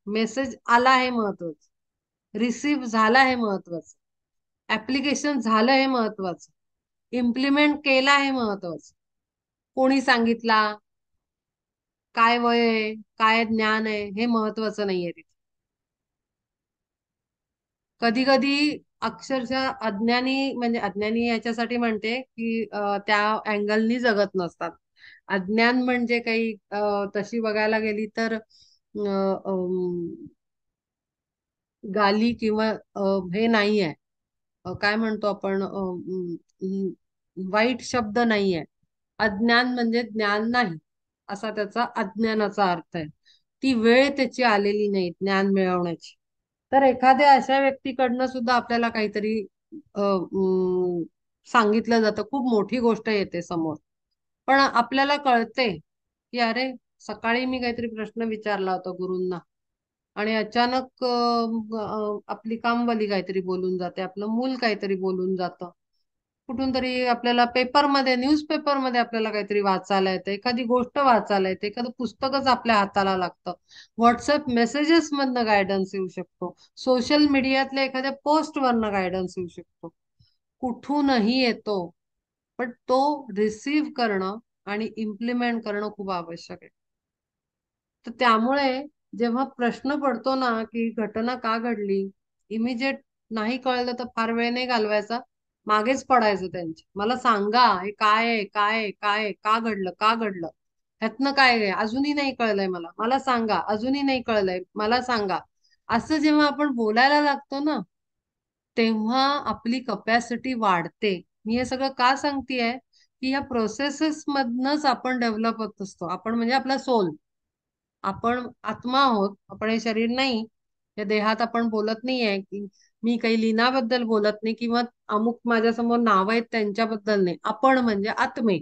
मेसेज आला हे महत्वाचं, रिसीव्ह झाला हे महत्वाचं, ऍप्लिकेशन झालं हे महत्वाचं, इम्प्लिमेंट केला हे महत्वाचं. कोणी सांगितला, काय वय आहे, काय ज्ञान आहे, हे महत्वाचं नाहीये तिथे. कधी कधी अक्षरशः अज्ञानी, म्हणजे अज्ञानी याच्यासाठी म्हणते की त्या अँगलनी जगत नसतात. अज्ञान म्हणजे काही तशी बघायला गेली तर गाली किंवा हे नाही आहे, काय म्हणतो आपण, वाईट शब्द नाहीये. अज्ञान म्हणजे ज्ञान नाही, असा त्याचा अज्ञानाचा अर्थ आहे. ती वेळ त्याची आलेली नाही ज्ञान मिळवण्याची. तर एखाद्या अशा व्यक्तीकडनं सुद्धा आपल्याला काहीतरी सांगितलं जातं, खूप मोठी गोष्ट येते समोर, पण आपल्याला कळते की अरे, सकाळी मी काहीतरी प्रश्न विचारला होता गुरूंना, आणि अचानक आपली कामवाली काहीतरी बोलून जाते, आपलं मूल काहीतरी बोलून जातं, कुठून तरी आपल्याला पेपरमध्ये, न्यूजपेपरमध्ये आपल्याला काहीतरी वाचायला येतं, एखादी गोष्ट वाचायला येते, एखादं पुस्तकच आपल्या हाताला लागतं, व्हॉट्सअप मेसेजेस मधनं गायडन्स येऊ शकतो, सोशल मीडियातल्या एखाद्या पोस्ट वरनं गायडन्स येऊ शकतो, कुठूनही येतो. पण तो रिसीव्ह करणं आणि इम्प्लिमेंट करणं खूप आवश्यक आहे. तर त्यामुळे जेव्हा प्रश्न पडतो ना की घटना का घडली, इमिजिएट नाही कळलं तर फार वेळ नाही घालवायचा, मागेच पडायचं त्यांच्या, मला सांगा हे काय आहे, काय आहे, काय आहे, का घडलं, का घडलं, ह्यातनं काय आहे, अजूनही नाही कळलंय मला, मला सांगा, अजूनही नाही कळलंय, मला सांगा. असं जेव्हा आपण बोलायला लागतो ना, तेव्हा आपली कपॅसिटी वाढते. मी हे सगळं का सांगतेय, की या प्रोसेसेस मधनच आपण डेव्हलप होत असतो. आपण म्हणजे आपला सोल, आपण आत्मा आहोत, आपण हे शरीर नाही. या देहात आपण बोलत नाहीये की मी काही लिनाबद्दल बोलत नाही, किंवा अमुक माझ्यासमोर नाव आहेत त्यांच्याबद्दल नाही. आपण म्हणजे आत्मे,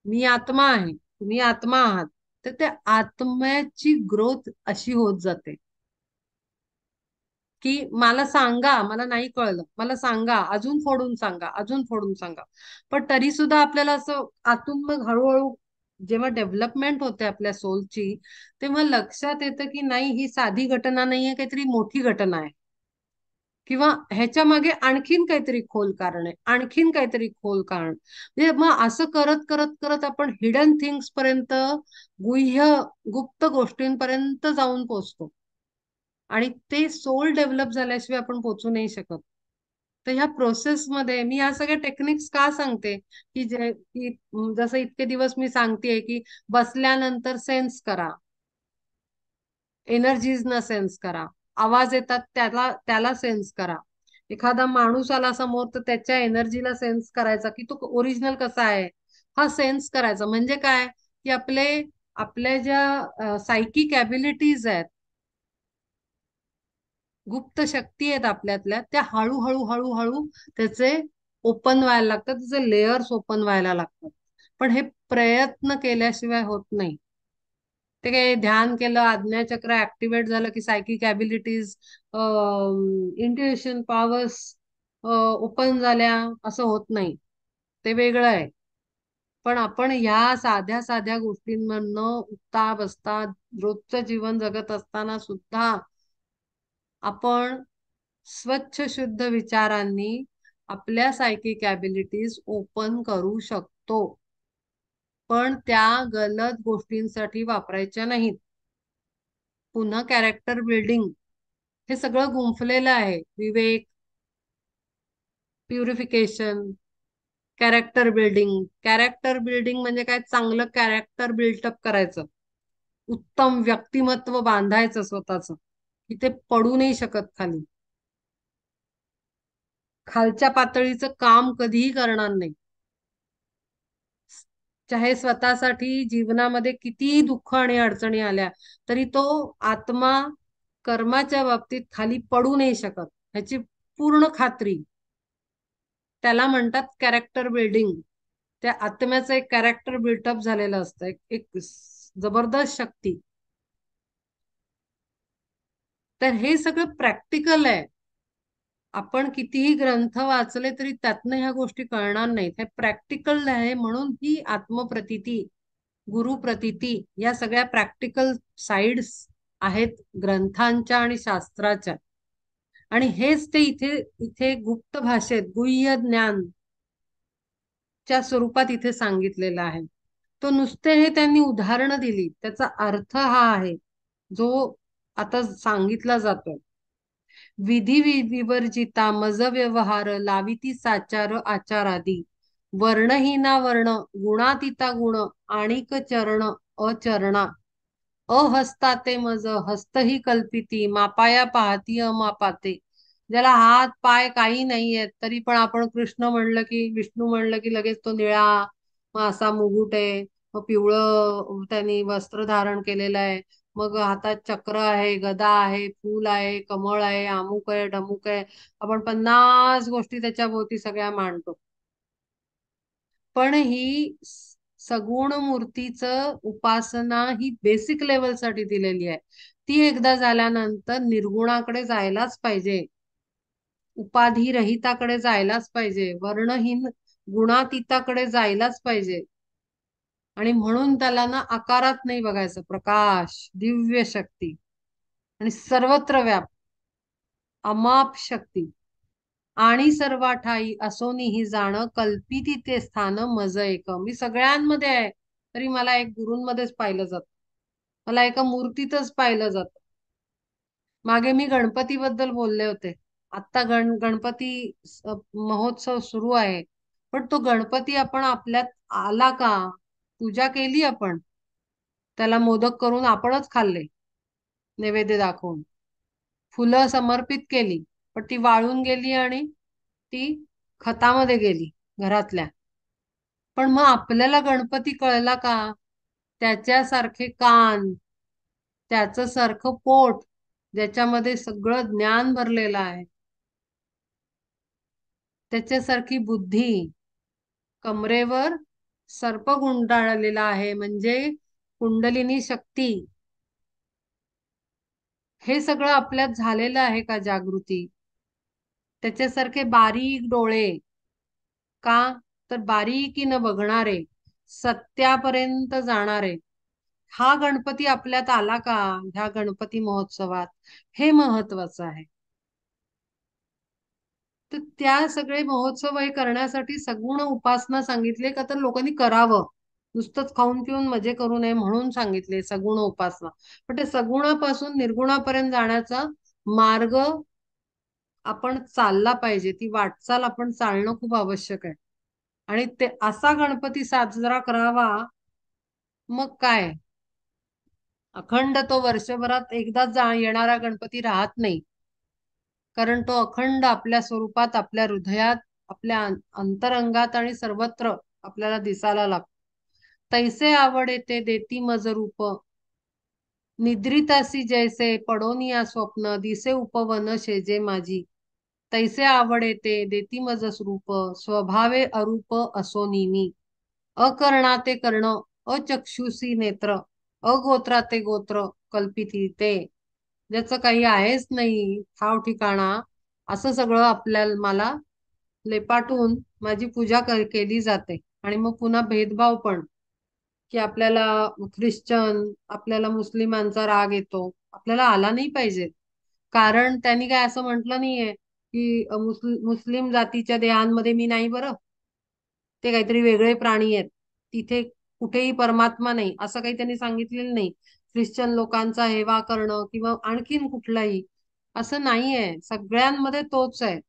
मी आत्मा आहे, तुम्ही आत्मा आहात. तर त्या आत्म्याची ग्रोथ अशी होत जाते की मला सांगा, मला नाही कळलं, मला सांगा, अजून फोडून सांगा, अजून फोडून सांगा. पण तरी सुद्धा आपल्याला असं आतून मग हळूहळू जेव्हा डेव्हलपमेंट होते आपल्या सोलची, तेव्हा लक्षात येतं की नाही, ही साधी घटना नाहीये, काहीतरी मोठी घटना आहे, किंवा ह्याच्या मागे आणखीन काहीतरी खोल कारण आहे, आणखीन काहीतरी खोल कारण. म्हणजे मग असं करत करत करत आपण हिडन थिंग्स पर्यंत, गुह्य गुप्त गोष्टींपर्यंत जाऊन पोहोचतो, आणि ते सोल डेव्हलप झाल्याशिवाय आपण पोचू नाही शकत. तर ह्या प्रोसेसमध्ये मी ह्या सगळ्या टेक्निक्स का सांगते, की जे की जसं इतके दिवस मी सांगतेय की बसल्यानंतर सेन्स करा, एनर्जीज न सेन्स करा, आवाज येतात त्याला त्याला सेन्स करा, एखादा माणूस आला समोर तर त्याच्या एनर्जीला सेन्स करायचा की तो ओरिजिनल कसा आहे, हा सेन्स करायचा. म्हणजे काय, की आपल्या ज्या सायकिक ॲबिलिटीज आहेत, गुप्त शक्ती आहेत आपल्यातल्या, त्या हळूहळू हळूहळू त्याचे ओपन व्हायला लागतात, त्याचे लेयर्स ओपन व्हायला लागतात. पण हे प्रयत्न केल्याशिवाय होत नाही. ते काय ध्यान केलं, आज्ञाचक्र ऍक्टिव्हेट झालं की psychic abilities, intuition powers open झाल्या, असं होत नाही. ते वेगळं आहे. पण आपण ह्या साध्या साध्या गोष्टींमधनं उठता बसता रोजचं जीवन जगत असताना सुद्धा आपण स्वच्छ शुद्ध विचारांनी आपल्या सायकिक ॲबिलिटीज ओपन करू शकतो, पण त्या गलत गोष्टींसाठी वापरायच्या नाहीत. पुन्हा कॅरेक्टर बिल्डिंग हे सगळं गुंफलेलं आहे. विवेक, प्युरिफिकेशन, कॅरेक्टर बिल्डिंग म्हणजे काय? चांगलं कॅरेक्टर बिल्टअप करायचं, उत्तम व्यक्तिमत्व बांधायचं स्वतःच, की ते पडू नाही शकत खाली. खालच्या पातळीचं काम कधीही करणार नाही. चाहे स्वतःसाठी जीवनामध्ये कितीही दुःख आणि अडचणी आल्या तरी तो आत्मा कर्माच्या बाबतीत खाली पडू नाही शकत, ह्याची पूर्ण खात्री. त्याला म्हणतात कॅरेक्टर बिल्डिंग. त्या आत्म्याचं एक कॅरेक्टर बिल्टअप झालेलं असतं, एक जबरदस्त शक्ती. तर हे सगळं प्रॅक्टिकल आहे. आपण कितीही ग्रंथ वाचले तरी त्यातनं ह्या गोष्टी कळणार नाहीत. हे प्रॅक्टिकल आहे, म्हणून ही आत्मप्रतीती, गुरुप्रतीती या सगळ्या प्रॅक्टिकल साइड्स आहेत ग्रंथांच्या आणि शास्त्राच्या. आणि हेच ते इथे इथे गुप्त भाषेत गुह्य ज्ञान च्या स्वरूपात इथे सांगितलेलं आहे. तो नुसते हे त्यांनी उदाहरणं दिली, त्याचा अर्थ हा आहे जो आता सांगितला जातोय. विवर्जिता मज व्यवहार लाविती साचार आचारादी, वर्णहीना वर्ण गुणातीता गुण आणिक चरण अचरणा, अहस्ता ते मज हस्तही कल्पिती मापाया पाहती अमापाते. ज्याला हात पाय काही नाहीयेत तरी पण आपण कृष्ण म्हणलं की, विष्णू म्हणलं की लगेच तो निळा, मग असा मुकुट आहे, मग पिवळं त्यांनी वस्त्र धारण केलेलं आहे, मग हातात चक्र आहे, गदा आहे, फूल आहे, कमळ आहे, अमुक आहे, ढमुक आहे. आपण 50 गोष्टी त्याच्या भोवती सगळ्या मांडतो. पण ही सगुण मूर्तीचं उपासना ही बेसिक लेवलसाठी दिलेली आहे. ती एकदा झाल्यानंतर निर्गुणाकडे जायलाच पाहिजे, उपाधी रहिताकडे जायलाच पाहिजे, वर्णहीन गुणातीताकडे जायलाच पाहिजे. आणि म्हणून त्याला ना आकारात नाही बघायचं, प्रकाश, दिव्य शक्ती आणि सर्वत्र व्याप, अमाप शक्ती आणि सर्वाठाई असोनीही जाण कल्पिती ते स्थान मज एक. मी सगळ्यांमध्ये आहे तरी मला एक गुरूंमध्येच पाहिलं जात, मला एका मूर्तीतच पाहिलं जात. मागे मी गणपतीबद्दल बोलले होते. आता गणपती महोत्सव सुरू आहे, पण तो गणपती आपण आपल्यात आला का? पूजा केली आपण, त्याला मोदक करून आपणच खाल्ले नैवेद्य दाखवून, फुलं समर्पित केली, पण ती वाळून गेली आणि ती खतामध्ये गेली घरातल्या. पण मग आपल्याला गणपती कळला का? त्याच्यासारखे कान, त्याचं सारखं पोट, ज्याच्यामध्ये सगळं ज्ञान भरलेलं आहे, त्याच्यासारखी बुद्धी, कमरेवर सर्प गुंडाळलेला आहे म्हणजे कुंडलिनी शक्ती. हे सगळं आपल्यात झालेलं आहे का जागृती? त्याच्यासारखे बारीक डोळे, का? तर बारीकीनं बघणारे, सत्यापर्यंत जाणारे. हा गणपती आपल्यात आला का ह्या गणपती महोत्सवात? हे महत्वाचं आहे. तर त्या सगळे महोत्सव हे करण्यासाठी सगुण उपासना सांगितले का, तर लोकांनी करावं. नुसतंच खाऊन पिऊन मजे करू नये म्हणून सांगितले सगुण उपासना. पण ते सगुणापासून निर्गुणापर्यंत जाण्याचा मार्ग आपण चालला पाहिजे, ती वाटचाल आपण चालणं खूप आवश्यक आहे. आणि ते असा गणपती साजरा करावा, मग काय, अखंड तो वर्षभरात एकदा येणारा गणपती राहत नाही. कारण तो अखंड आपल्या स्वरूपात, आपल्या हृदयात, आपल्या अंतरंगात आणि सर्वत्र आपल्याला दिसायला लागतो. तैसे आवड येते देती मज रूप, निद्रितासी जैसे पडोनिया स्वप्न, दिसे उपवन शेजे माझी. तैसे आवड येते देती मज रूप, स्वभावे अरूप असोनी मी. अकर्णाते कर्ण, अचक्षुषी नेत्र, अगोत्राते गोत्र कल्पिती ते. ज्याचं काही आहेच नाही ठाव ठिकाणा, असं सगळं आपल्याला मला लेपाटून माझी पूजा केली जाते. आणि मग पुन्हा भेदभाव पण, की आपल्याला ख्रिश्चन, आपल्याला मुस्लिमांचा राग येतो. आपल्याला आला नाही पाहिजे, कारण त्यांनी काय असं म्हटलं नाहीये की मुस्लिम जातीच्या देहांमध्ये मी नाही बरं, ते काहीतरी वेगळे प्राणी आहेत, तिथे कुठेही परमात्मा नाही असं काही त्यांनी सांगितलेलं नाही. ख्रिश्चन लोकांचा हेवा करणं किंवा आणखीन कुठलाही असं नाहीये, सगळ्यांमध्ये तोच आहे.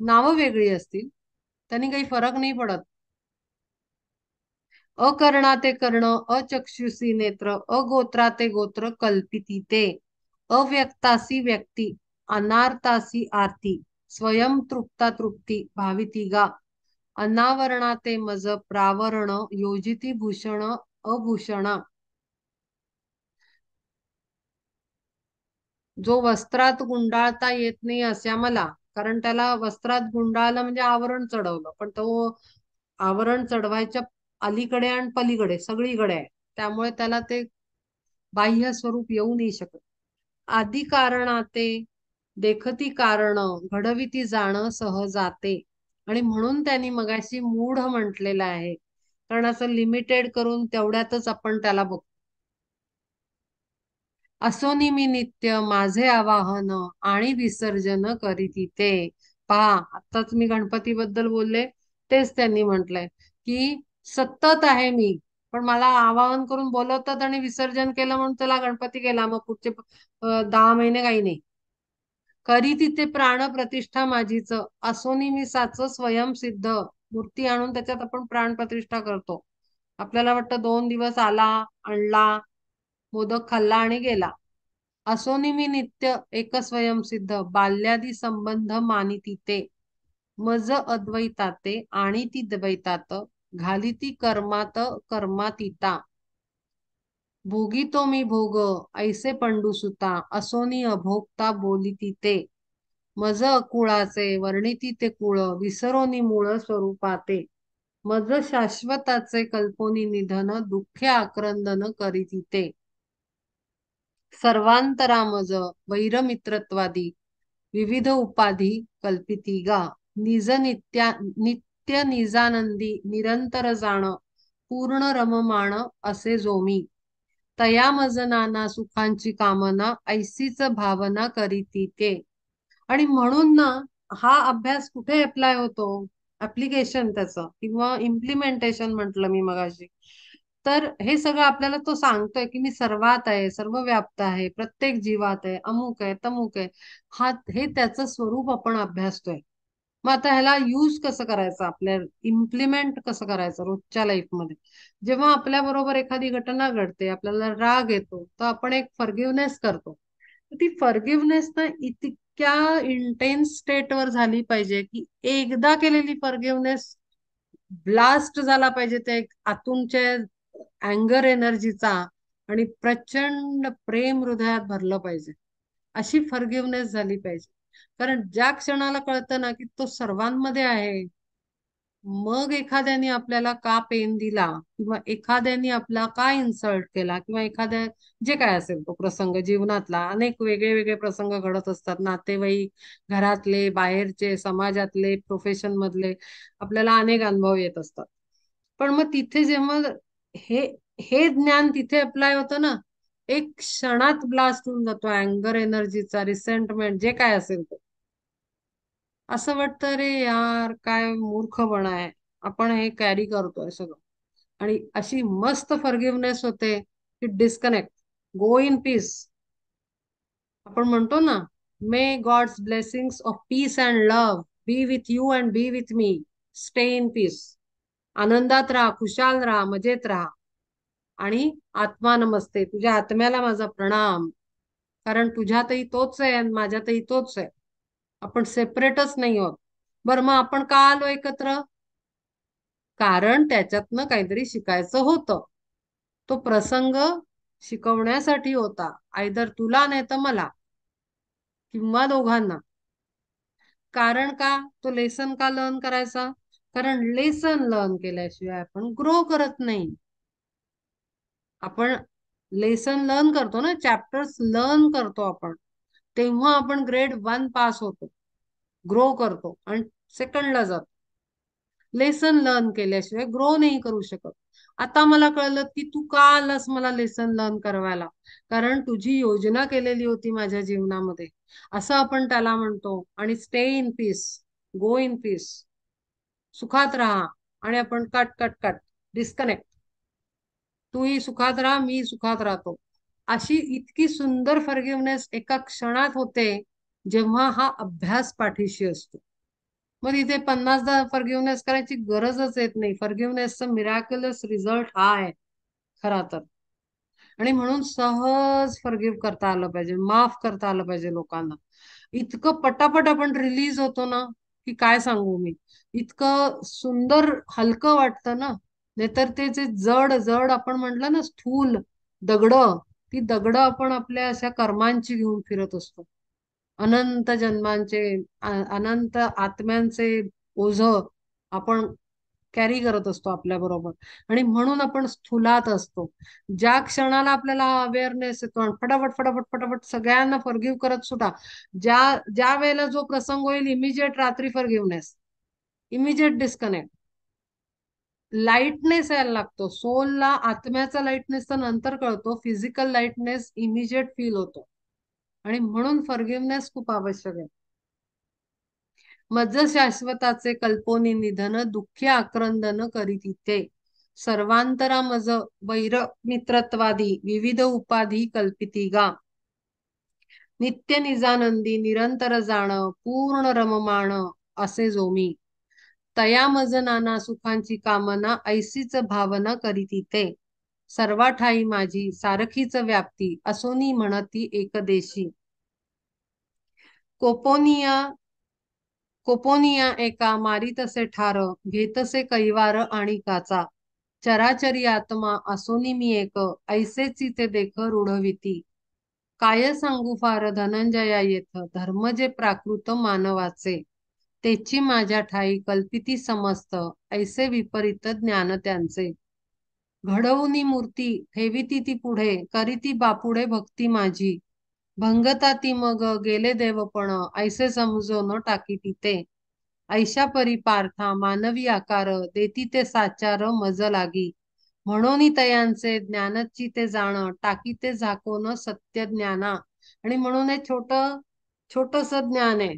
नावं वेगळी असतील, त्यांनी काही फरक नाही पडत. अकर्णा ते कर्ण, अचक्षुषी नेत्र, अगोत्रा ते गोत्र कल्पिती ते, अव्यक्तासी व्यक्ती, अनार्तासी आरती, स्वयं तृप्ता तृप्ती भाविती गा, अनावरणा ते मज प्रावरण, योजिती भूषण अभूषणा. जो वस्त्रात गुंडाळता येत नाही अशा मला, कारण त्याला वस्त्रात गुंडाळलं म्हणजे आवरण चढवलं, पण तो आवरण चढवायच्या अलीकडे आणि पलीकडे सगळीकडे आहे, त्यामुळे त्याला ते बाह्य स्वरूप येऊ नाही शकत. आदी कारणाते देखती कारण, घडविती जाण सहजाते. आणि म्हणून त्यांनी मगाशी मूढ म्हटलेलं आहे, कारण असं लिमिटेड करून तेवढ्यातच आपण त्याला बघतो. असोनी मी नित्य माझे आवाहन, आणि विसर्जन करीती ते. पहा, आताच मी गणपती बद्दल बोलले, तेच त्यांनी म्हटलंय की सतत आहे मी, पण मला आवाहन करून बोलवतात आणि विसर्जन केलं म्हणून त्याला गणपती केला, मग पुढचे 10 महिने काही नाही. करी तिथे प्राण प्रतिष्ठा माझीच, असोनी मी साच स्वयं सिद्ध. मूर्ती आणून त्याच्यात आपण प्राण प्रतिष्ठा करतो. आपल्याला वाटतं 2 दिवस आला, आणला, मोदक खाल्ला आणि गेला. असोनी मी नित्य एक स्वयंसिद्ध, बाल्यादी संबंध मानिती ते, मज अद्वैताते आणि ती द्वैतात, घाली ती कर्मात कर्मातीता. भोगी तो मी भोग, ऐसे पंडुसुता, असोनी अभोक्ता बोलिती ते, मज अकुळाचे वर्णिती ते कुळ, विसरोनी मूळ स्वरूपाते, मज शाश्वताचे कल्पोनी निधन, दुःखे आक्रंदन करीती ते. सर्वांतरामज वैरमित्रत्वादी, विविध उपाधी कल्पिती गा, निज नित्य निजानंदी निरंतर जाण, पूर्ण रममाण असे जोमी, तया मज नाना सुखांची कामना, ऐसीच भावना करीती ते. आणि म्हणून ना, हा अभ्यास कुठे अप्लाय होतो, ऍप्लिकेशन त्याचं किंवा इम्प्लिमेंटेशन म्हटलं मी मगाशी, तर हे सगळं आपल्याला तो सांगतोय की मी सर्वात आहे, सर्व व्याप्त आहे, प्रत्येक जीवात आहे, अमुक आहे, तमुक आहे. हा, हे त्याचं स्वरूप आपण अभ्यासतोय. मग आता ह्याला यूज कसं करायचं, आपल्या इम्प्लिमेंट कसं करायचं रोजच्या लाईफमध्ये. जेव्हा आपल्या बरोबर एखादी घटना घडते, आपल्याला राग येतो, तर आपण एक फॉरगिव्हनेस करतो. ती फॉरगिव्हनेस ना इतक्या इंटेन्स स्टेटवर झाली पाहिजे की एकदा केलेली फॉरगिव्हनेस ब्लास्ट झाला पाहिजे त्या एक आतूनच्या अँगर एनर्जीचा, आणि प्रचंड प्रेम हृदयात भरलं पाहिजे, अशी फॉरगिव्हनेस झाली पाहिजे. कारण ज्या क्षणाला कळतं ना की तो सर्वांमध्ये आहे, मग एखाद्याने आपल्याला का पेन दिला, किंवा एखाद्याने आपला का इन्सल्ट केला, किंवा एखाद्या जे काय असेल तो प्रसंग जीवनातला, अनेक वेगळे वेगळे प्रसंग घडत असतात, नातेवाईक, घरातले, बाहेरचे, समाजातले, प्रोफेशन मधले, आपल्याला अनेक अनुभव येत असतात. पण मग तिथे जेव्हा हे हे ज्ञान तिथे अप्लाय होतं ना, एक क्षणात ब्लास्ट होऊन जातो अँगर एनर्जीचा, रिसेंटमेंट, जे काय असेल तो. असं वाटतं रे यार, काय मूर्खपणा आहे, आपण हे कॅरी करतोय सगळं. आणि अशी मस्त फॉरगिव्हनेस होते की डिस्कनेक्ट, गो इन पीस. आपण म्हणतो ना, may God's blessings of peace and love be with you and be with me, stay in peace. आनंदात राहा, खुशाल राहा, मजेत राहा. आणि आत्मा नमस्ते, तुझ्या आत्म्याला माझा प्रणाम, कारण तुझ्यातही तोच आहे आणि माझ्यातही तोच आहे. आपण सेपरेटच नाही आहोत. बरं, मग आपण का आलो एकत्र? कारण त्याच्यातनं काहीतरी शिकायचं होतं. तो प्रसंग शिकवण्यासाठी होता, आयदर तुला नाही तर मला, किंवा दोघांना. कारण का तो लेसन का लर्न करायचा? कारण लेसन लर्न केल्याशिवाय आपण ग्रो करत नाही. आपण लेसन लर्न करतो ना, चॅप्टर्स लर्न करतो आपण, तेव्हा आपण ग्रेड 1 पास होतो, ग्रो करतो आणि सेकंडला जातो. लेसन लर्न केल्याशिवाय ग्रो नाही करू शकत. आता मला कळलं की तू का आलास मला लेसन लर्न करवायला. कारण तुझी योजना केलेली होती माझ्या जीवनामध्ये, असं आपण त्याला म्हणतो. आणि stay in piece, go in peace, सुखात राहा. आणि आपण कट कट कट, डिस्कनेक्ट. तूही सुखात राहा, मी सुखात राहतो. अशी इतकी सुंदर फॉरगिव्हनेस एका क्षणात होते, जेव्हा हा अभ्यास पाठीशी असतो. मग इथे 50दा फॉरगिव्हनेस करायची गरजच येत नाही. फॉरगिव्हनेसचा मिरॅक्युलस रिझल्ट हा आहे खरा तर. आणि म्हणून सहज फॉरगिव्ह करता आलं पाहिजे, माफ करता आलं पाहिजे लोकांना. इतकं पटापट आपण रिलीज होतो ना, की काय सांगू मी. इतकं सुंदर हलकं वाटतं ना. नाहीतर ते जे जड जड आपण म्हटलं ना, स्थूल दगड, ती दगड आपण आपल्या अशा कर्मांची घेऊन फिरत असतो. अनंत जन्मांचे, अनंत आत्म्यांचे ओझ आपण कॅरी करत असतो आपल्या बरोबर. आणि म्हणून आपण स्थूलात असतो. ज्या क्षणाला आपल्याला अवेअरनेस येतो आणि फटाफट फटाफट फटाफट सगळ्यांना फॉरगिव्ह करत सुटा. ज्या ज्या वेळेला जो प्रसंग होईल, इमिजिएट रात्री फॉरगिव्हनेस, इमिजिएट डिस्कनेक्ट. लाईटनेस यायला लागतो सोलला. आत्म्याचा लाईटनेस तर नंतर कळतो, फिजिकल लाईटनेस इमिजिएट फील होतो. आणि म्हणून फॉरगिव्हनेस खूप आवश्यक आहे. मज शाश्वताचे कल्पोनी निधन, दुःखी आक्रंदन करीत सर्वांतरा मज वैर मित्रत्वादी विविध उपाधी कल्पिती गा. नित्य निजानंदी निरंतर जाण, पूर्ण रममाण असे जोमी. तया मज नाना सुखांची कामना, ऐसीच भावना करीती ते. सर्वा ठाई माझी सारखीच व्याप्ती, असोनी म्हणती एकदेशी. कोपोनिया कोपोनिया एका मारितसे ठार, घेतसे कैवार आणि काचा. चराचरी आत्मा असोनी मी एक, ऐसेची ते देख रूढविती. काय सांगू फार धनंजया येथ, धर्म जे प्राकृत मानवाचे. तेची माझ्या ठाई कल्पिती समस्त, ऐसे विपरीत ज्ञान त्यांचे. घडवुनी मूर्ती ठेविती ती पुढे, करीती बापुडे भक्ती माझी. भंगता ती मग गेले देवपण, ऐसे समजो न टाकीती ते. ऐशा परी पार्था मानवी आकार, देती ते साचार मज लागी. म्हणून तयांचे ज्ञानची ते जाण, टाकीते झाकोन सत्य ज्ञाना. आणि म्हणून हे छोटस ज्ञान आहे.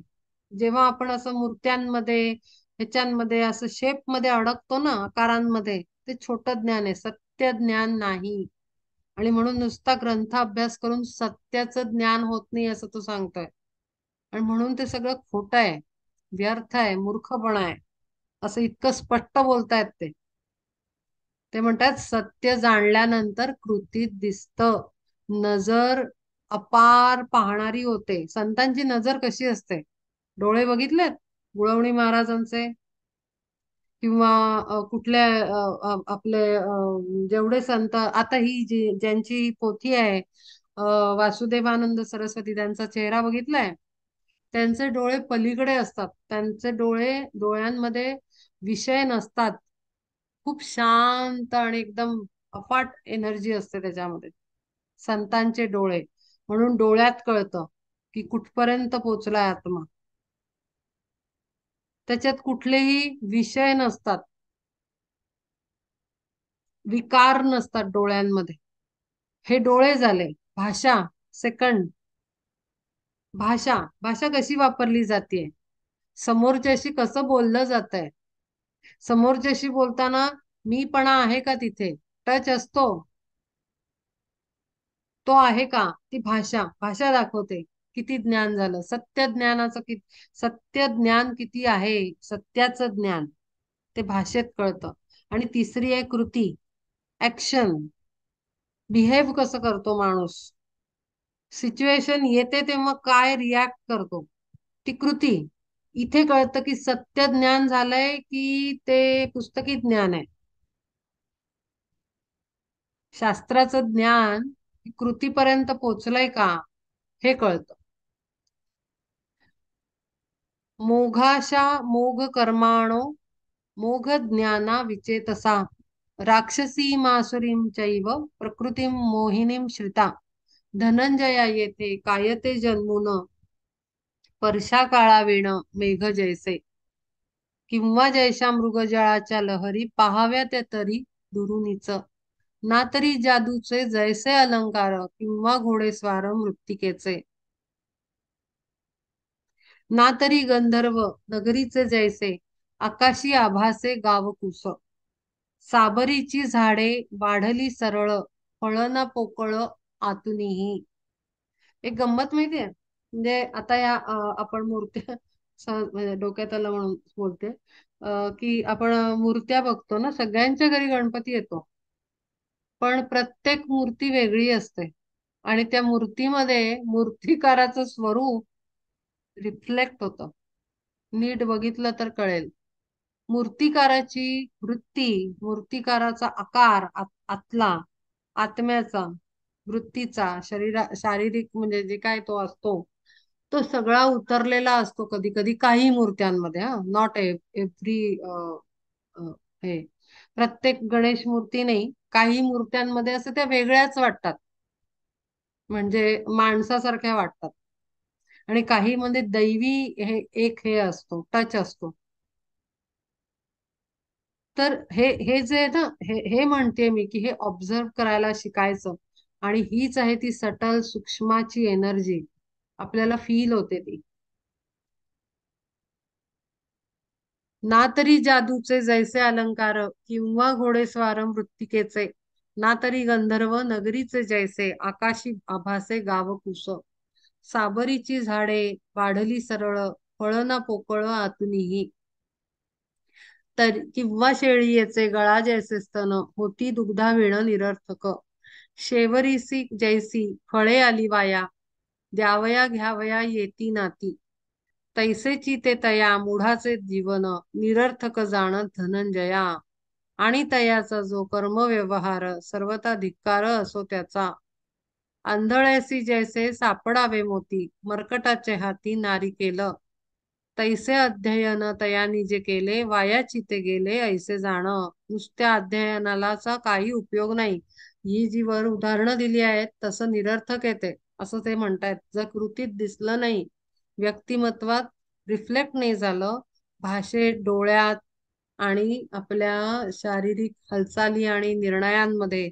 जेव्हा आपण असं मूर्त्यांमध्ये, ह्याच्यामध्ये असं शेप मध्ये अडकतो ना, आकारांमध्ये, ते छोटं ज्ञान आहे, सत्य ज्ञान नाही. आणि म्हणून नुसता ग्रंथ अभ्यास करून सत्याचं ज्ञान होत नाही असं तो सांगतोय. आणि म्हणून ते सगळं खोटं आहे, व्यर्थ आहे, मूर्खपणा आहे, असं इतकं स्पष्ट बोलतायत ते. ते म्हणतात सत्य जाणल्यानंतर कृतीत दिसतं. नजर अपार पाहणारी होते. संतांची नजर कशी असते, डोळे बघितलेत गुळवणी महाराजांचे, किंवा कुठल्या आपले जेवढे संत आता ही जी ज्यांची पोथी आहे, वासुदेवानंद सरस्वती, त्यांचा चेहरा बघितलाय. त्यांचे डोळे पलीकडे असतात, त्यांचे डोळ्यांमध्ये विषय नसतात. खूप शांत आणि एकदम अफाट एनर्जी असते त्याच्यामध्ये, संतांचे डोळे. म्हणून डोळ्यात कळतं की कुठपर्यंत पोचलाय आत्मा. त्याच्यात कुठलेही विषय नसतात, विकार नसतात डोळ्यांमध्ये. हे डोळे झाले. भाषा सेकंड. भाषा भाषा कशी वापरली जाते, समोरच्याशी कसं बोललं जात आहे. समोरच्याशी बोलताना मीपणा आहे का तिथे, टच असतो, तो आहे का, ती भाषा भाषा दाखवते किती ज्ञान झालं. सत्य ज्ञानाचं सत्य ज्ञान किती आहे, सत्याचं ज्ञान ते भाषेत कळतं. आणि तिसरी आहे कृती, ऍक्शन. बिहेव कसं करतो माणूस, सिच्युएशन येते तेव्हा काय रिॲक्ट करतो, ती कृती. इथे कळतं की सत्य ज्ञान झालंय की ते पुस्तकी ज्ञान आहे. शास्त्राचं ज्ञान कृतीपर्यंत पोचलंय का, हे कळतं. मोघाशा मोघ कर्माणो, मोघ ज्ञाना विचेतसा. राक्षसी मासुरीं चैव प्रकृतीं मोहिनीं श्रिता. धनंजया येथे कायते जन्मून, परशा काळा विण मेघ जैसे. किंवा जैशा मृगजळाच्या लहरी, पाहाव्या त्या तरी दुरुनीच. ना तरी जादूचे जैसे अलंकार किंवा घोडेस्वार मृत्तिकेचे. ना तरी गंधर्व नगरीचे जैसे आकाशी आभासे गावकुस. साबरीची झाडे वाढली सरळ फळना पोकळ आतुनीही. एक गंमत माहितीये म्हणजे आता या आपण मूर्त्या म्हणजे डोक्यात आलं म्हणून बोलते की आपण मूर्त्या बघतो ना सगळ्यांच्या घरी गणपती येतो पण प्रत्येक मूर्ती वेगळी असते आणि त्या मूर्तीमध्ये मूर्तिकाराचं स्वरूप रिफ्लेक्ट होतं. नीट बघितलं तर कळेल. मूर्तिकाराची वृत्ती, मूर्तिकाराचा आकार आतला, आत्म्याचा, वृत्तीचा, शारीरिक म्हणजे जे काय तो असतो, तो सगळा उतरलेला असतो कधी कधी काही मूर्त्यांमध्ये. हा, नॉट एव्हरी हे प्रत्येक गणेश मूर्ती नाही, काही मूर्त्यांमध्ये असं त्या वेगळ्याच वाटतात, म्हणजे माणसासारख्या वाटतात. आणि काही मध्ये दैवी हे एक हे असतो, टच असतो. तर हे जे आहे ना हे म्हणते मी की हे ऑब्झर्व करायला शिकायचं. आणि हीच आहे ती सटल सूक्ष्माची एनर्जी, आपल्याला फील होते ती. ना तरी जादूचे जैसे अलंकार किंवा घोडेस्वार मृत्तिकेचे. ना तरी गंधर्व नगरीचे जैसे आकाशी आभासे गावकुस. साबरीची झाडे वाढली सरळ फळना पोकळ आतुनीही. तर किंवा शेळीयेचे गळा जैसे स्तन होती दुग्धा विण निरर्थक. शेवरीसी जैसी फळे आली वाया द्यावया घ्यावया येती नाती. तैसेची ते तया मूढाचे जीवन निरर्थक जाण धनंजया. आणि तयाचा जो कर्म व्यवहार सर्वथा धिक्कार असो त्याचा. आंधळ्यासी जैसे सापडावे मोती मर्कटाचे हाती नारिकेल. तैसे अध्ययन तयानी जे केले वायाची ते गेले ऐसे जाण. नुसत्या अध्ययनालाचा काही उपयोग नाही. ही जी वर उदाहरणं दिली आहेत तसं निरर्थक येते असं ते म्हणतायत. जर कृतीत दिसलं नाही, व्यक्तिमत्वात रिफ्लेक्ट नाही झालं, भाषेत, डोळ्यात आणि आपल्या शारीरिक हालचाली आणि निर्णयांमध्ये,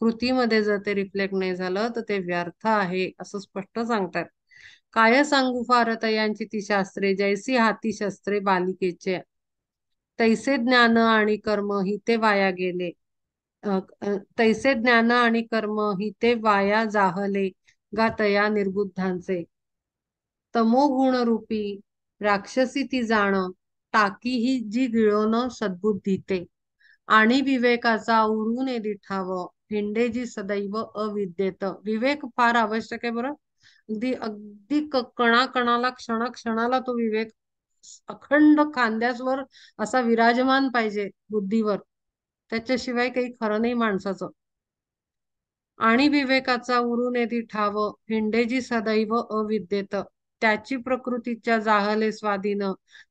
कृतीमध्ये जर ते रिफ्लेक्ट नाही झालं तर ते व्यर्थ आहे असं स्पष्ट सांगतात. काय सांगू फार तयांची ती शास्त्रे जैसी हाती शस्त्रे बालिकेचे. तैसे ज्ञान आणि कर्म ही ते वाया गेले. तैसे ज्ञान आणि कर्म ही ते वाया जाहले गातया निर्बुद्धांचे. तमोगुण रूपी राक्षसी ती जाण टाकी ही जी गिळवण सद्बुद्धीते. आणि विवेकाचा उरूने दिठाव हिंडे जी सदैव अविद्येत. विवेक फार आवश्यक आहे बरं. अगदी अगदी कणाकणाला क्षणाक्षणाला तो विवेक अखंड खांद्यावर असा विराजमान पाहिजे बुद्धीवर. त्याच्याशिवाय काही खरं नाही माणसाचं. आणि विवेकाचा उरून येती ठाव हिंडेजी सदैव अविद्येत. त्याची प्रकृतीच्या जाहले स्वाधीन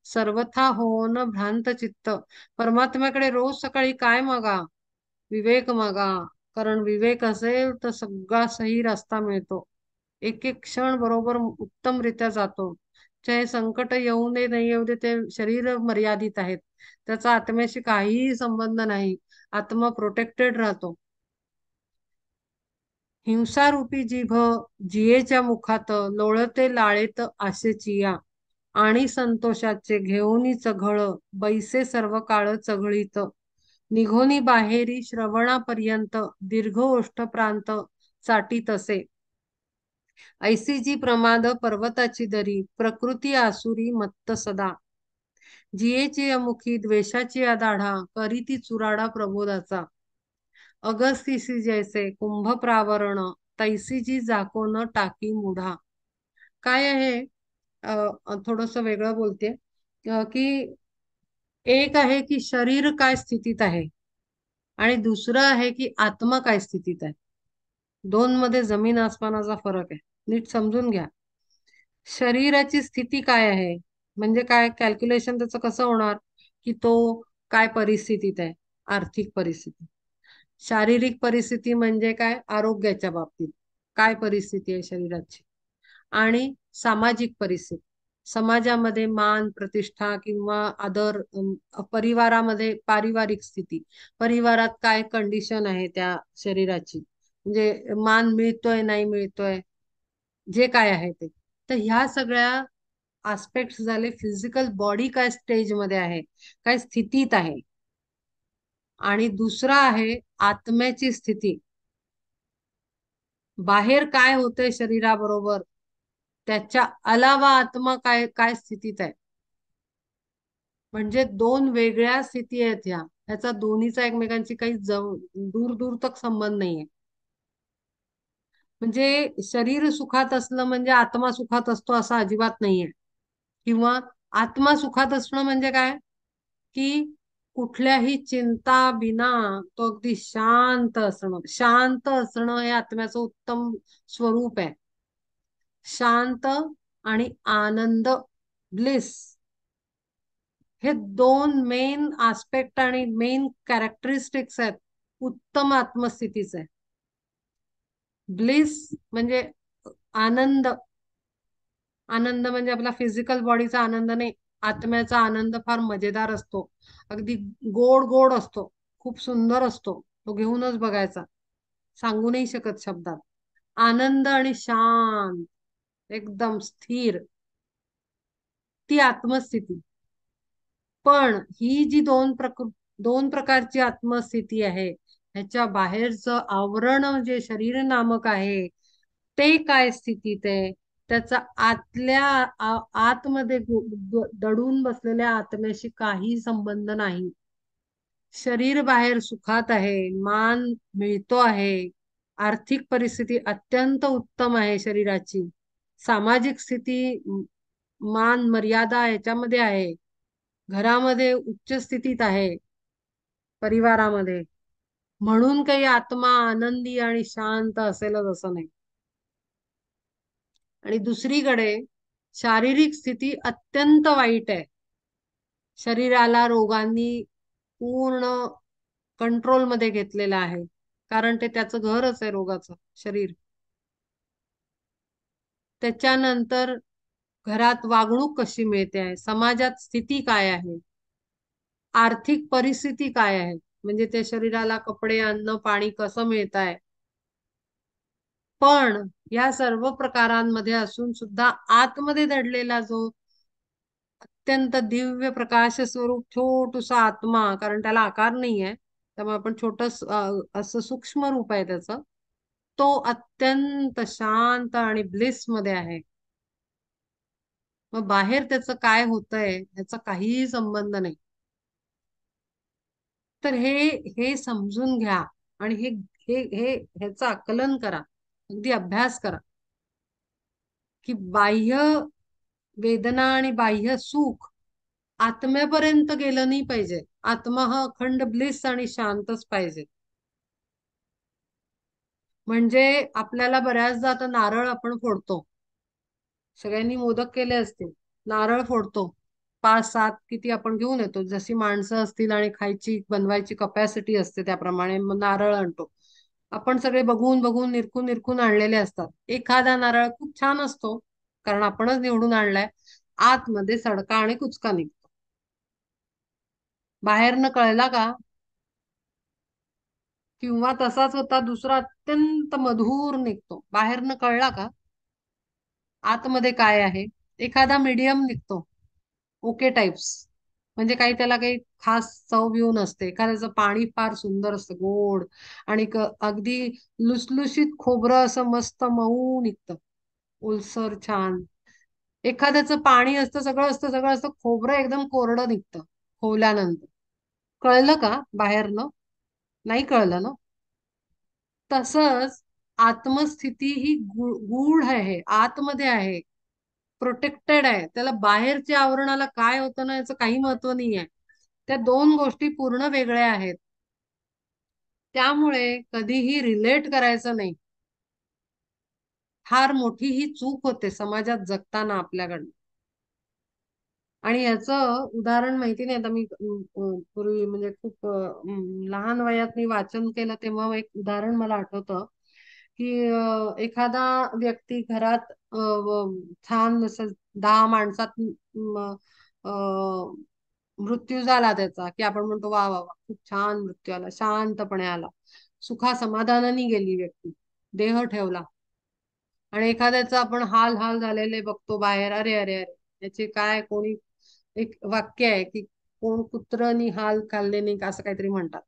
सर्वथा होऊन भ्रांत चित्त. परमात्म्याकडे रोज सकाळी काय मागा? विवेक मागा. कारण विवेक असेल तर सगळा सही रस्ता मिळतो. एक एक क्षण बरोबर उत्तमरित्या जातो. चाहे संकट येऊ दे नाही येऊ दे, ते शरीर मर्यादित आहेत, त्याचा आत्म्याशी काहीही संबंध नाही. आत्मा प्रोटेक्टेड राहतो. हिंसारूपी जिभ जियेच्या मुखात लोळते लाळेत आशेचिया. आणि संतोषाचे घेऊनी चघळ बैसे सर्व काळ चघळीत. निघोनी बाहेरी श्रवणापर्यंत दीर्घ ओष्ठ प्रांत चाटीत असे. ऐसी जी प्रमाद पर्वताची दरी प्रकृती आसुरी मत्त सदा. जियेची अमुखी द्वेषाची आदाढा करीती चुराडा प्रबोधाचा. अगस्तीसी जैसे कुंभ प्रावरण तैसी जी जाकोन टाकी मुढा. काय आहे थोडस वेगळं बोलते की एक आहे की शरीर काय स्थितीत आहे आणि दुसरं आहे की आत्मा काय स्थितीत आहे. दोन मध्ये जमीन आसमानाचा फरक आहे, नीट समजून घ्या. शरीराची स्थिती काय आहे म्हणजे काय कॅल्क्युलेशन त्याचं कसं होणार की तो काय परिस्थितीत आहे. आर्थिक परिस्थिती. शारीरिक परिस्थिती म्हणजे काय, आरोग्याच्या बाबतीत काय परिस्थिती आहे शरीराची. आणि सामाजिक परिस्थिती, समाजामध्ये मान प्रतिष्ठा किंवा आदर, परिवारामध्ये पारिवारिक स्थिती, परिवारात काय कंडिशन आहे त्या शरीराची, म्हणजे मान मिळतोय नाही मिळतोय, जे काय आहे ते. तर ह्या सगळ्या आस्पेक्ट झाले. फिजिकल बॉडी काय स्टेज मध्ये आहे, काय स्थितीत आहे. आणि दुसरा आहे आत्म्याची स्थिती. बाहेर काय होतंय शरीराबरोबर, त्याच्या अलावा आत्मा काय काय स्थितीत आहे. म्हणजे दोन वेगळ्या स्थिती आहेत ह्या. ह्याचा दोन्हीचा एकमेकांची काही दूर दूर तक संबंध नाहीये. म्हणजे शरीर सुखात असलं म्हणजे आत्मा सुखात असतो असं अजिबात नाहीये. किंवा आत्मा सुखात असणं म्हणजे काय, की कुठल्याही चिंता बिना तो अगदी शांत असणं. शांत असणं हे आत्म्याचं उत्तम स्वरूप आहे. शांत आणि आनंद, ब्लिस, हे दोन मेन आस्पेक्ट आणि मेन कॅरेक्टरिस्टिक्स आहेत उत्तम आत्मस्थितीचे. ब्लिस म्हणजे आनंद. आनंद म्हणजे आपला फिजिकल बॉडीचा आनंद नाही, आत्म्याचा आनंद फार मजेदार असतो. अगदी गोड गोड असतो, खूप सुंदर असतो. तो घेऊनच बघायचा, सांगू नाही शकत शब्दात. आनंद आणि शांत, एकदम स्थिर, ती आत्मस्थिती. पण ही जी दोन प्रकारची आत्मस्थिती आहे, ह्याच्या बाहेरचं आवरण जे शरीर नामक आहे, ते काय स्थितीत आहे, त्याचा आतल्या आतमध्ये दडून बसलेल्या आत्म्याशी काही संबंध नाही. शरीर बाहेर सुखात आहे, मान मिळतो आहे, आर्थिक परिस्थिती अत्यंत उत्तम आहे शरीराची, सामाजिक स्थिती, मान मर्यादा याच्यामध्ये आहे, घरामध्ये उच्च स्थितीत आहे, परिवारामध्ये. म्हणून काही आत्मा आनंदी आणि शांत असेलच असं नाही. आणि दुसरीकडे शारीरिक स्थिती अत्यंत वाईट आहे. शरीराला रोगांनी पूर्ण कंट्रोलमध्ये घेतलेलं आहे, कारण ते त्याचं घरच आहे रोगाचं शरीर. त्याच्यानंतर घरात वागणूक कशी मिळते आहे, समाजात स्थिती काय आहे, आर्थिक परिस्थिती काय आहे, म्हणजे त्या शरीराला कपडे अन्न पाणी कसं मिळत आहे. पण या सर्व प्रकारांमध्ये असून सुद्धा आतमध्ये दडलेला जो अत्यंत दिव्य प्रकाश स्वरूप छोटूसा आत्मा, कारण त्याला आकार नाहीये, त्यामुळे आपण छोटस असं सूक्ष्म रूप आहे त्याचं, तो अत्यंत शांत आणि ब्लिस मध्ये आहे. मग बाहेर त्याचं काय होतंय याचा काहीही संबंध नाही. तर हे समजून घ्या. आणि हे हे हे ह्याचं आकलन करा, अगदी अभ्यास करा, की बाह्य वेदना आणि बाह्य सुख आत्म्यापर्यंत गेलं नाही पाहिजे. आत्मा हा अखंड ब्लिस आणि शांतच पाहिजे. म्हणजे आपल्याला बऱ्याचदा आता नारळ आपण फोडतो, सगळ्यांनी मोदक केले असतील, नारळ फोडतो, 5-7 किती आपण घेऊन येतो, जशी माणसं असतील आणि खायची बनवायची कपॅसिटी असते त्याप्रमाणे मग नारळ आणतो. आपण सगळे बघून बघून निरखून निरखून आणलेले असतात. एखादा नारळ खूप छान असतो, कारण आपणच निवडून आणलाय, आतमध्ये सडका आणि कुचका निघतो. बाहेरनं कळला का? किंवा तसाच होता दुसरा अत्यंत मधुर निघतो, बाहेरनं कळला का आतमध्ये काय आहे. एखादा मीडियम निघतो, ओके टाइप्स, म्हणजे काही त्याला काही खास चव बिव नसते. एखाद्याचं पाणी फार सुंदर असतं, गोड, आणि अगदी लुसलुशीत खोबरं असं मस्त मऊ निघतं, ओलसर छान. एखाद्याचं पाणी असतं, सगळं असतं, सगळं असतं, खोबरं एकदम कोरडं निघतं खोवल्यानंतर. कळलं का बाहेरनं? नाही कळलं ना. तसंच आत्मस्थिती ही गूढ आहे, आतमध्ये आहे, प्रोटेक्टेड आहे. त्याला बाहेरच्या आवरणाला काय होतं ना याचं काही महत्व नाही आहे. त्या दोन गोष्टी पूर्ण वेगळ्या आहेत. त्यामुळे कधीही रिलेट करायचं नाही. फार मोठी ही चूक होते समाजात जगताना आपल्याकडनं. आणि याचं उदाहरण माहिती नाही, आता मी पूर्वी म्हणजे खूप लहान वयात मी वाचन केलं तेव्हा एक उदाहरण मला आठवतं, की एखादा व्यक्ती घरात छान असं 10 माणसात मृत्यू झाला त्याचा, की आपण म्हणतो वा वा वा खूप छान मृत्यू आला, शांतपणे आला, सुखा समाधानाने गेली व्यक्ती, देह ठेवला. आणि एखाद्याचं आपण हाल हाल झालेले बघतो बाहेर, अरे अरे अरे, याचे काय कोणी, एक वाक्य आहे की कोण कुत्रनी हाल खाल्ले नाही का असं काहीतरी म्हणतात.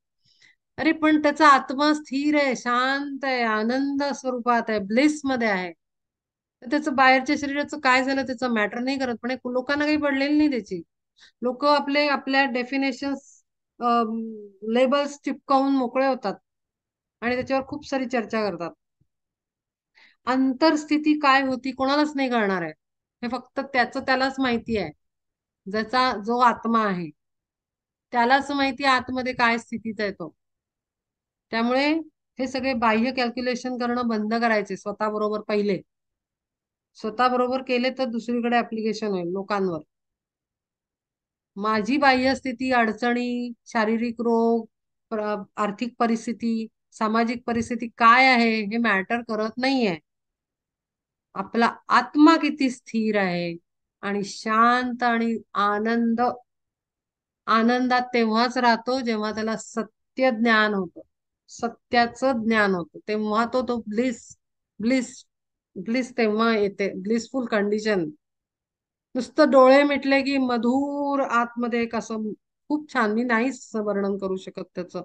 अरे पण त्याचा आत्मा स्थिर आहे, शांत आहे, आनंद स्वरूपात आहे, ब्लिस मध्ये आहे. तर त्याचं बाहेरच्या शरीराचं काय झालं त्याचं मॅटर नाही करत, पण लोकांना काही पडलेली नाही त्याची. लोक आपले आपल्या डेफिनेशन्स, लेबल्स चिपकावून मोकळे होतात आणि त्याच्यावर खूप सारी चर्चा करतात. अंतरस्थिती काय होती कोणालाच नाही कळणार आहे. हे फक्त त्याचं त्यालाच माहिती आहे. ज्याचा जो आत्मा आहे त्यालाच माहिती आहे आतमध्ये काय स्थितीत आहे तो. त्यामुळे हे सगळे बाह्य कॅल्क्युलेशन करणं बंद करायचे स्वतःबरोबर पहिले. स्वतःबरोबर केले तर दुसरीकडे ऍप्लिकेशन होईल लोकांवर. माझी बाह्य स्थिती, अडचणी, शारीरिक रोग, आर्थिक परिस्थिती, सामाजिक परिस्थिती काय आहे हे मॅटर करत नाहीये. आपला आत्मा किती स्थिर आहे आणि शांत आणि आनंदात तेव्हाच राहतो जेव्हा त्याला सत्य ज्ञान होतं, सत्याचं ज्ञान होतं, तेव्हा तो ब्लिस, ब्लिस, ब्लिस तेव्हा येते, ब्लिसफुल कंडिशन. नुसतं डोळे मिटले की मधुर आतमध्ये एक असं खूप छान, मी नाहीच वर्णन करू शकत त्याचं,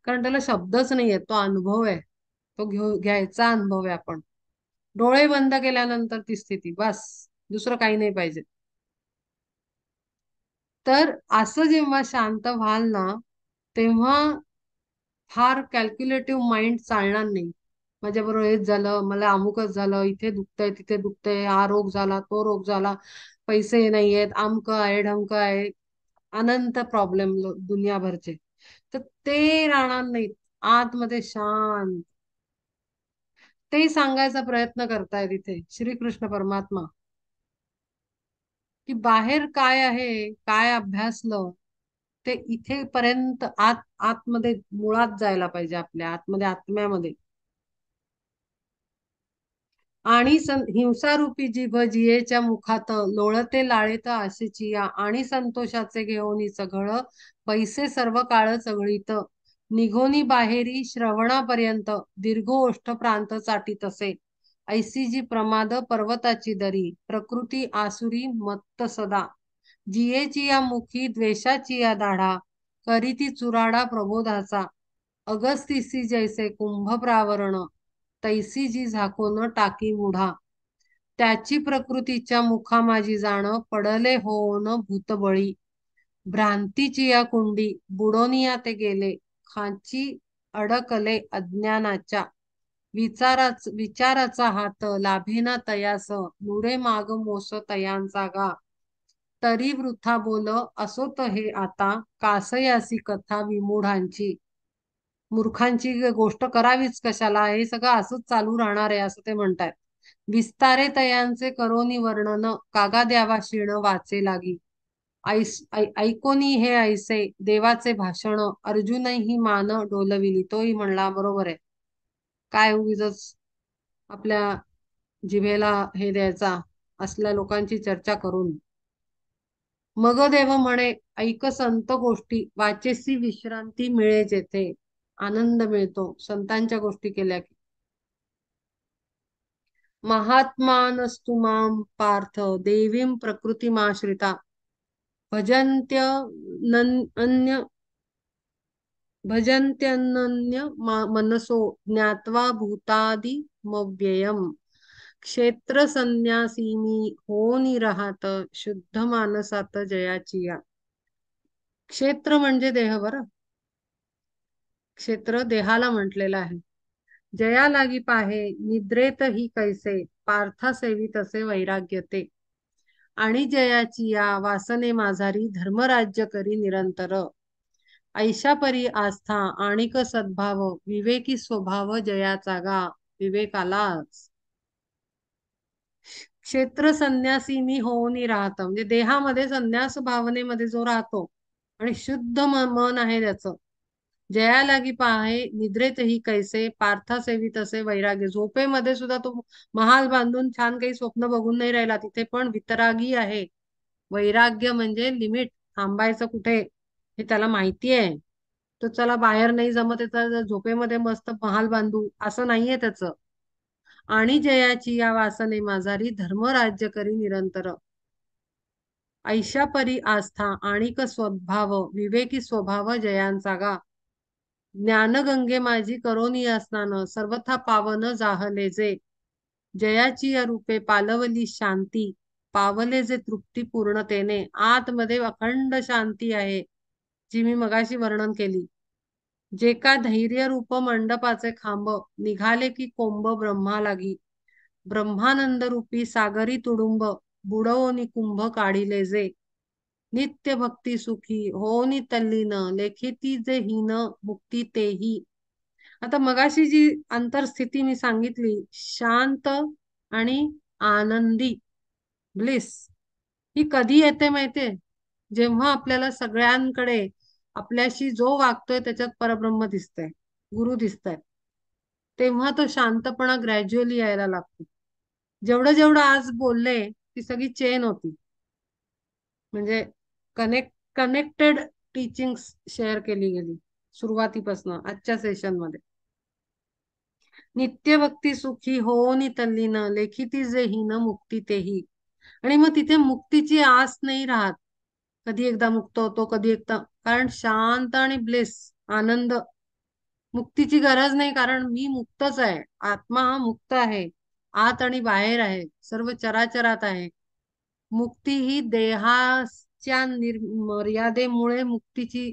कारण त्याला शब्दच नाहीये, तो अनुभव आहे, तो घ्यायचा अनुभव आहे आपण. डोळे बंद केल्यानंतर ती स्थिती बस, दुसरं काही नाही पाहिजे. तर असं जेव्हा शांत व्हाल ना, तेव्हा फार कॅल्क्युलेटिव्ह माइंड चालणार नाही. माझ्याबरोबर हेच झालं, मला अमुकच झालं, इथे दुखतंय तिथे दुखतंय, हा रोग झाला तो रोग झाला, पैसे नाहीयेत, आमक आहे ढमक आहे, अनंत प्रॉब्लेम दुनियाभरचे. तर ते राहणार नाहीत. आतमध्ये शांत. ते सांगायचा प्रयत्न करतायत इथे श्रीकृष्ण परमात्मा, की बाहेर काय आहे, काय अभ्यासलं, ते इथे पर्यंत आतमध्ये मुळात जायला पाहिजे, आपल्या आतमध्ये, आत्म्यामध्ये. आणि हिंसारूपी जिभ जियेच्या मुखात, लोळते लाळेत आशेची या, आणि संतोषाचे घेऊन चघळ, पैसे सर्व काळ चघळीत, निघोनी बाहेरी श्रवणापर्यंत, दीर्घ प्रांत चाटी तसे, ऐसी जी प्रमाद पर्वताची दरी, प्रकृती आसुरी मत्त सदा, जियेची या मुखी द्वेषाची या दाढा, करीती चुराडा प्रबोधाचा, अगस्तिसी जैसे कुंभ प्रावरण, तैसी जी झाकोन टाकी मुढा, त्याची प्रकृतीच्या मुखा माझी जाण, पडले होऊन भूतबळी, भ्रांतीची या कुंडी बुडोनिया ते गेले, खाची अडकले अज्ञानाच्या, विचाराचा हात लाभेना तयास, मुरे माग मोस तयांचा गा, तरी वृथा बोल असोत हे आता, कासयासी कथा विमूढांची. मूर्खांची गोष्ट करावीच कशाला, हे सगळं असंच चालू राहणार आहे असं ते म्हणतायत. विस्तारे तयांचे करोनी वर्णन, कागा द्यावा शीण वाचे लागी, ऐकोनी हे ऐसे देवाचे भाषण, अर्जुनही मान डोलविली. तोही म्हणला बरोबर आहे, काय उगीच आपल्या जिभेला हे द्यायचा असल्या लोकांची चर्चा करून. मग देव म्हणे, ऐक संत गोष्टी, वाचेसी विश्रांती मिळे जेथे, आनंद मिळतो संतांच्या गोष्टी केल्या की. महात्मानस्तु मां पार्थ देवीं प्रकृतिमाश्रिता, भजन्त्य अन्य भजन्त्यनन्य मनसो, ज्ञात्वा भूतादिमव्ययम्, क्षेत्र संन्यासीनी होनी राहत, शुद्ध मानसात जयाची या. क्षेत्र म्हणजे देह, बरं, क्षेत्र देहाला म्हटलेलं आहे. जया लागी पाहे निद्रेत ही कैसे, पार्था सेवी तसे वैराग्य ते, आणि जयाची या वासने माझारी, धर्मराज्य करी निरंतर, ऐशा परी आस्था आणिक सद्भाव, विवेकी स्वभाव जयाचा गा, विवेकालाच. क्षेत्र संन्यासी मी होऊन राहत, म्हणजे देहामध्ये संन्यास भावनेमध्ये जो राहतो आणि शुद्ध मन आहे त्याचं, जया लागी पाहे निद्रेतही कैसे, पार्था सेवी तसे वैराग्य. झोपेमध्ये सुद्धा तो महाल बांधून छान काही स्वप्न बघून नाही राहिला, तिथे पण वितरागी आहे. वैराग्य म्हणजे लिमिट, थांबायचं कुठे हे त्याला माहिती आहे. तो चला बाहेर नाही जमत आहे तर झोपेमध्ये मस्त महाल बांधू असं नाहीये त्याचं. आणि जयाची या वासने माझारी, धर्म राज्य करी निरंतर. ऐशापरी आस्था आणिक स्वभाव, विवेकी स्वभाव जयांचा गा. ज्ञानगंगे माझी करोनी स्नान, सर्वथा पावन जाहले जे. जयाची या रूपे पालवली शांती, पावले जे तृप्ती पूर्णतेने. आतमध्ये अखंड शांती आहे, जी मी मगाशी वर्णन केली. जे का धैर्य रूप मंडपाचे खांब, निघाले की कोंब ब्रह्मा लागी. ब्रह्मानंद रूपी सागरी तुडुंब, बुडवोनी कुंभ काढिले जे. नित्य भक्ती सुखी होनी तल्लीन, लेखिती जे हीन मुक्ती तेही. आता मगाशी जी अंतरस्थिती मी सांगितली, शांत आणि आनंदी ब्लिस, ही कधी येते माहितीये? जेव्हा आपल्याला सगळ्यांकडे आपल्याशी जो वागतोय त्याच्यात परब्रह्म दिसतंय, गुरु दिसतायत, तेव्हा तो शांतपणा ग्रॅज्युअली यायला लागतो. जेवढं जेवढं आज बोलले ती सगळी चेन होती, म्हणजे कनेक्टेड टीचिंग्स शेअर केली गेली सुरुवातीपासून आजच्या सेशन मध्ये. नित्य भक्ती सुखी होनी तल्लीन, लेखिती जे हीन मुक्ती तेही. आणि मग तिथे मुक्तीची आस नाही राहत, कधी एकदा मुक्त होतो कधी एकदा, कारण शांत आणि ब्लिस, आनंद. मुक्तीची गरज नाही, कारण मी मुक्तच आहे. आत्मा हा मुक्त आहे, आत आणि बाहेर आहे, सर्व चराचरात आहे. मुक्ती ही देहाच्या मर्यादेमुळे मुक्तीची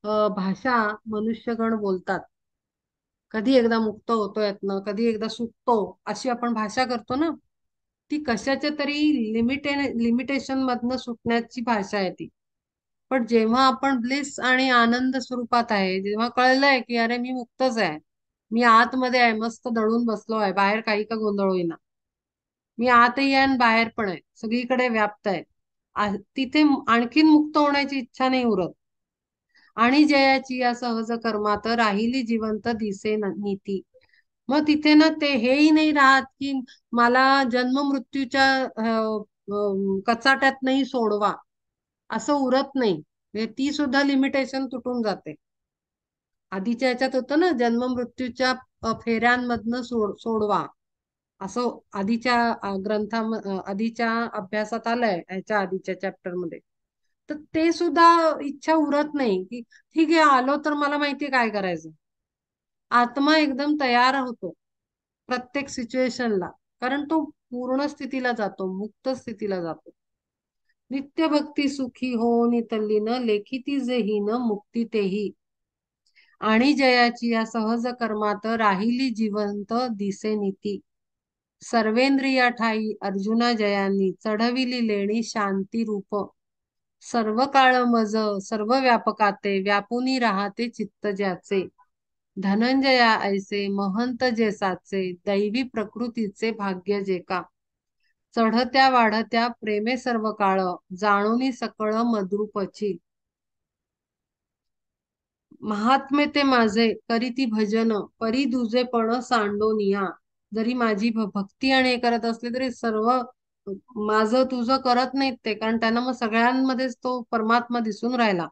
भाषा मनुष्यगण बोलतात. कधी एकदा मुक्त होतो यातनं, कधी एकदा सुटतो, अशी आपण भाषा करतो ना. ती कशाच्या तरी लिमिटेशन मधनं सुटण्याची भाषा आहे ती. पण जेव्हा आपण ब्लिस आणि आनंद स्वरूपात आहे, जेव्हा कळलंय की अरे मी मुक्तच आहे, मी आतमध्ये आहे, मस्त दडून बसलो आहे, बाहेर काही का गोंधळ होईना, मी आतही आहे आणि बाहेर पण आहे, सगळीकडे व्याप्त आहे, तिथे आणखीन मुक्त होण्याची इच्छा नाही उरत. आणि जयाची या सहज कर्मात, राहिली जिवंत दिसे नीती. मग तिथे ना ते हेही नाही राहत की मला जन्म मृत्यूच्या कचाट्यात नाही सोडवा, असं उरत नाही. म्हणजे ती सुद्धा लिमिटेशन तुटून जाते. आधीच्या ह्याच्यात होतं ना, जन्म मृत्यूच्या फेऱ्यांमधनं सोडवा, असं आधीच्या आधीच्या अभ्यासात आलंय, ह्याच्या आधीच्या चॅप्टर मध्ये. तर ते सुद्धा इच्छा उरत नाही की ठीक आहे आलो तर मला माहितीये काय करायचं. आत्मा एकदम तयार होतो प्रत्येक सिच्युएशनला, कारण तो पूर्ण स्थितीला जातो, मुक्त स्थितीला जातो. नित्य भक्ती सुखी हो नितल्लीन, लेखिती जे हीन मुक्ती तेही. आणि जयाची या सहज कर्मात, राहिली जिवंत दिसे नीती. सर्वेंद्रिया ठाई अर्जुना जयांनी, चढविली लेणी शांती रूप. सर्व काळ मज सर्व व्यापकाते, व्यापुनी राहते चित्त ज्याचे. धनंजया ऐसे महंत जे साचे, दैवी प्रकृतीचे भाग्य जे का. चढत्या वाढत्या प्रेमे सर्व काळ, जाणूनी सकळ मद्रूपची. महात्मे ते माझे करीती भजन, परी दुजे पण सांडोनिया. जरी माझी भक्ती आणि हे करत असले तरी सर्व माझं तुझं करत नाहीत ते, कारण त्यांना मग सगळ्यांमध्येच तो परमात्मा दिसून राहिला.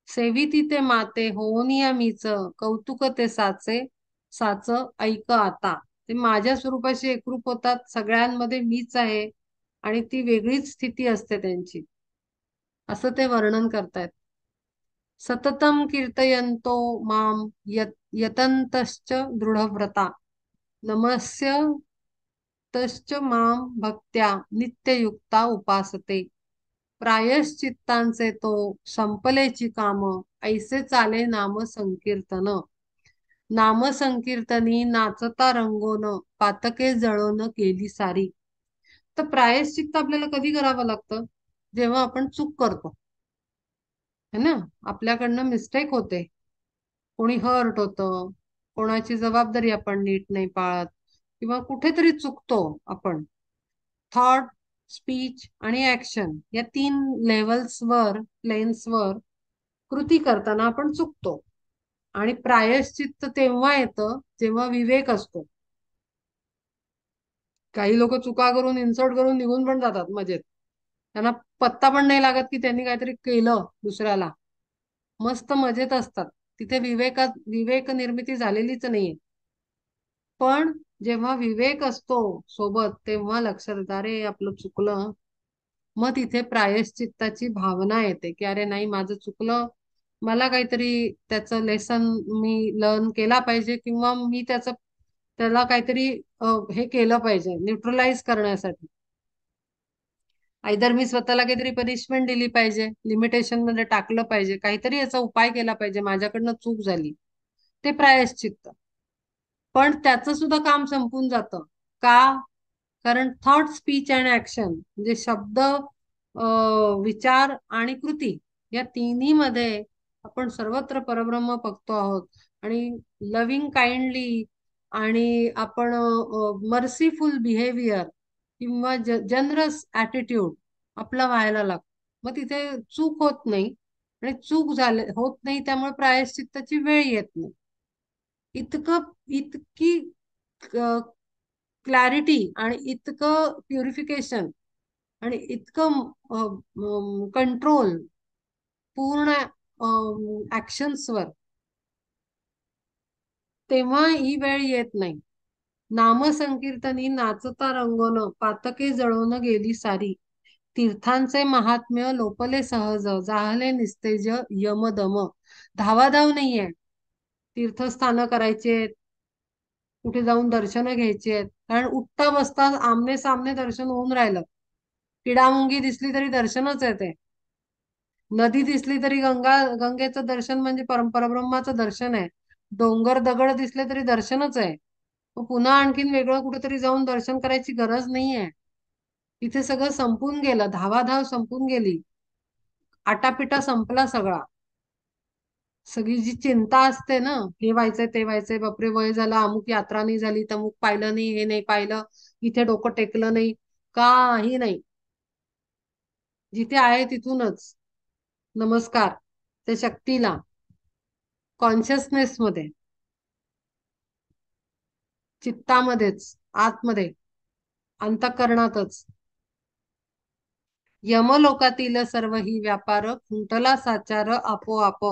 सेविती ते माते होनिया मीच, कौतुक ते साचे साच ऐक आता. ते माझ्या स्वरूपाशी एकरूप होतात, सगळ्यांमध्ये मीच आहे, आणि ती वेगळीच स्थिती असते त्यांची, असं ते वर्णन करतायत. सततम कीर्तयन्तो माम यतन्तश्च दृढव्रता, नमस्य तश्च माम भक्त्या नित्ययुक्ता उपासते. प्रायश्चित्तांचे तो संपलेची काम, ऐसे चाले नाम संकीर्तन. नाम संकीर्तनी नाचता रंगोन, पातके जळोन केली सारी. तर प्रायश्चित्त आपल्याला कधी करावं लागतं? जेव्हा आपण चूक करतो, है ना, आपल्याकडनं मिस्टेक होते, कोणी हर्ट होतं, कोणाची जबाबदारी आपण नीट नाही पाळत, किंवा कुठेतरी चुकतो आपण. थॉट, स्पीच आणि ऍक्शन या 3 लेव्हल्सवर, प्लेन्सवर कृती करताना आपण चुकतो. आणि प्रायश्चित्त तेव्हा येतं जेव्हा विवेक असतो. काही लोक चुका करून इन्सर्ट करून निघून पण जातात मजेत. त्यांना पत्ता पण नाही लागत की त्यांनी काहीतरी केलं दुसऱ्याला. मस्त मजेत असतात. तिथे विवेक निर्मिती झालेलीच नाहीये. पण जेव्हा विवेक असतो सोबत तेव्हा लक्षात येतं, अरे आपलं चुकलं. मग तिथे प्रायश्चित्ताची भावना येते की अरे नाही, माझं चुकलं. मला काहीतरी त्याचं लेसन मी लर्न केला पाहिजे, किंवा मी त्याला काहीतरी हे केलं पाहिजे न्यूट्रलाइज करण्यासाठी. आयदर मी स्वतःला काहीतरी पनिशमेंट दिली पाहिजे, लिमिटेशन मध्ये टाकलं पाहिजे, काहीतरी याचा उपाय केला पाहिजे, माझ्याकडनं चूक झाली. ते प्रायश्चित्त. पण त्याचं सुद्धा काम संपून जातं. का? कारण थॉट, स्पीच अँड ऍक्शन म्हणजे शब्द, विचार आणि कृती, या तिन्ही मध्ये आपण सर्वत्र परब्रह्म बघतो आहोत. आणि लव्हिंग काइंडली आणि आपण मर्सीफुल बिहेवियर किंवा जनरस ऍटिट्यूड आपला व्हायला लागतो. मग तिथे चूक होत नाही. आणि चूक होत नाही त्यामुळे प्रायश्चित्ताची वेळ येत नाही. इतकी क्लॅरिटी आणि इतकं प्युरिफिकेशन आणि इतकं कंट्रोल पूर्ण ऍक्शन्सवर, तेव्हा ही वेळ येत नाही. नामसंकीर्तनी नाचता रंगोन, पातके जळून गेली सारी. तीर्थांचे महात्म्य लोपले सहज, जाहले निस्तेज यमदम. धावाधाव नाहीये. तीर्थस्थानं करायचे, कुठे जाऊन दर्शनं घ्यायची आहेत, कारण उठता बसता आमने सामने दर्शन होऊन राहिलं. किडामुंगी दिसली तरी दर्शनच आहे ते. नदी दिसली तरी गंगेचं दर्शन म्हणजे परब्रह्माचं दर्शन आहे. डोंगर दगड दिसले तरी दर्शनच आहे. मग पुन्हा आणखीन वेगळं कुठेतरी जाऊन दर्शन करायची गरज नाहीये. तिथे सगळं संपून गेलं, धावाधाव संपून गेली, आटापिटा संपला सगळा. सगळी जी चिंता असते ना, हे व्हायचंय ते व्हायचंय, बापरे वय झालं, अमुक यात्रा नाही झाली, तमुक पाहिलं नाही, हे नाही पाहिलं, इथे डोकं टेकलं नाही, काही नाही. जिथे आहे तिथूनच नमस्कार त्या शक्तीला, कॉन्शियसनेस मध्ये, चित्तामध्येच, आतमध्ये, अंतःकरणातच. यमलोकातील सर्व ही व्यापार, खुंटला साचार आपोआप.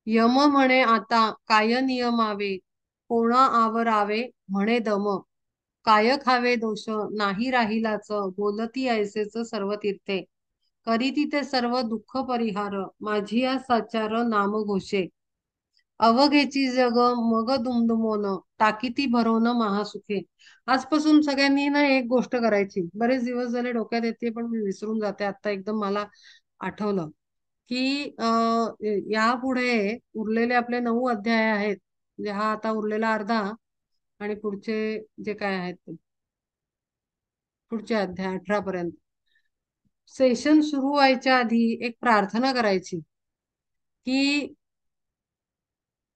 यम म्हणे आता काय नियमावे, कोणा आवरावे म्हणे दम. काय खावे दोष नाही राहिलाच, बोलती ऐसेच सर्व तीर्थे. करीती ते सर्व दुःख परिहार, माझी या साचार नाम घोषे. अवघेची जग मग दुमदुमोन, टाकीती भरवून महासुखे. आजपासून सगळ्यांनी ना एक गोष्ट करायची, बरेच दिवस झाले डोक्यात येते पण मी विसरून जाते, आता एकदम मला आठवलं की यापुढे उरलेले आपले 9 अध्याय आहेत. म्हणजे हा आता उरलेला अर्धा, आणि पुढचे जे काय आहेत ते पुढचे अध्याय 18 पर्यंत. सेशन सुरू व्हायच्या आधी एक प्रार्थना करायची की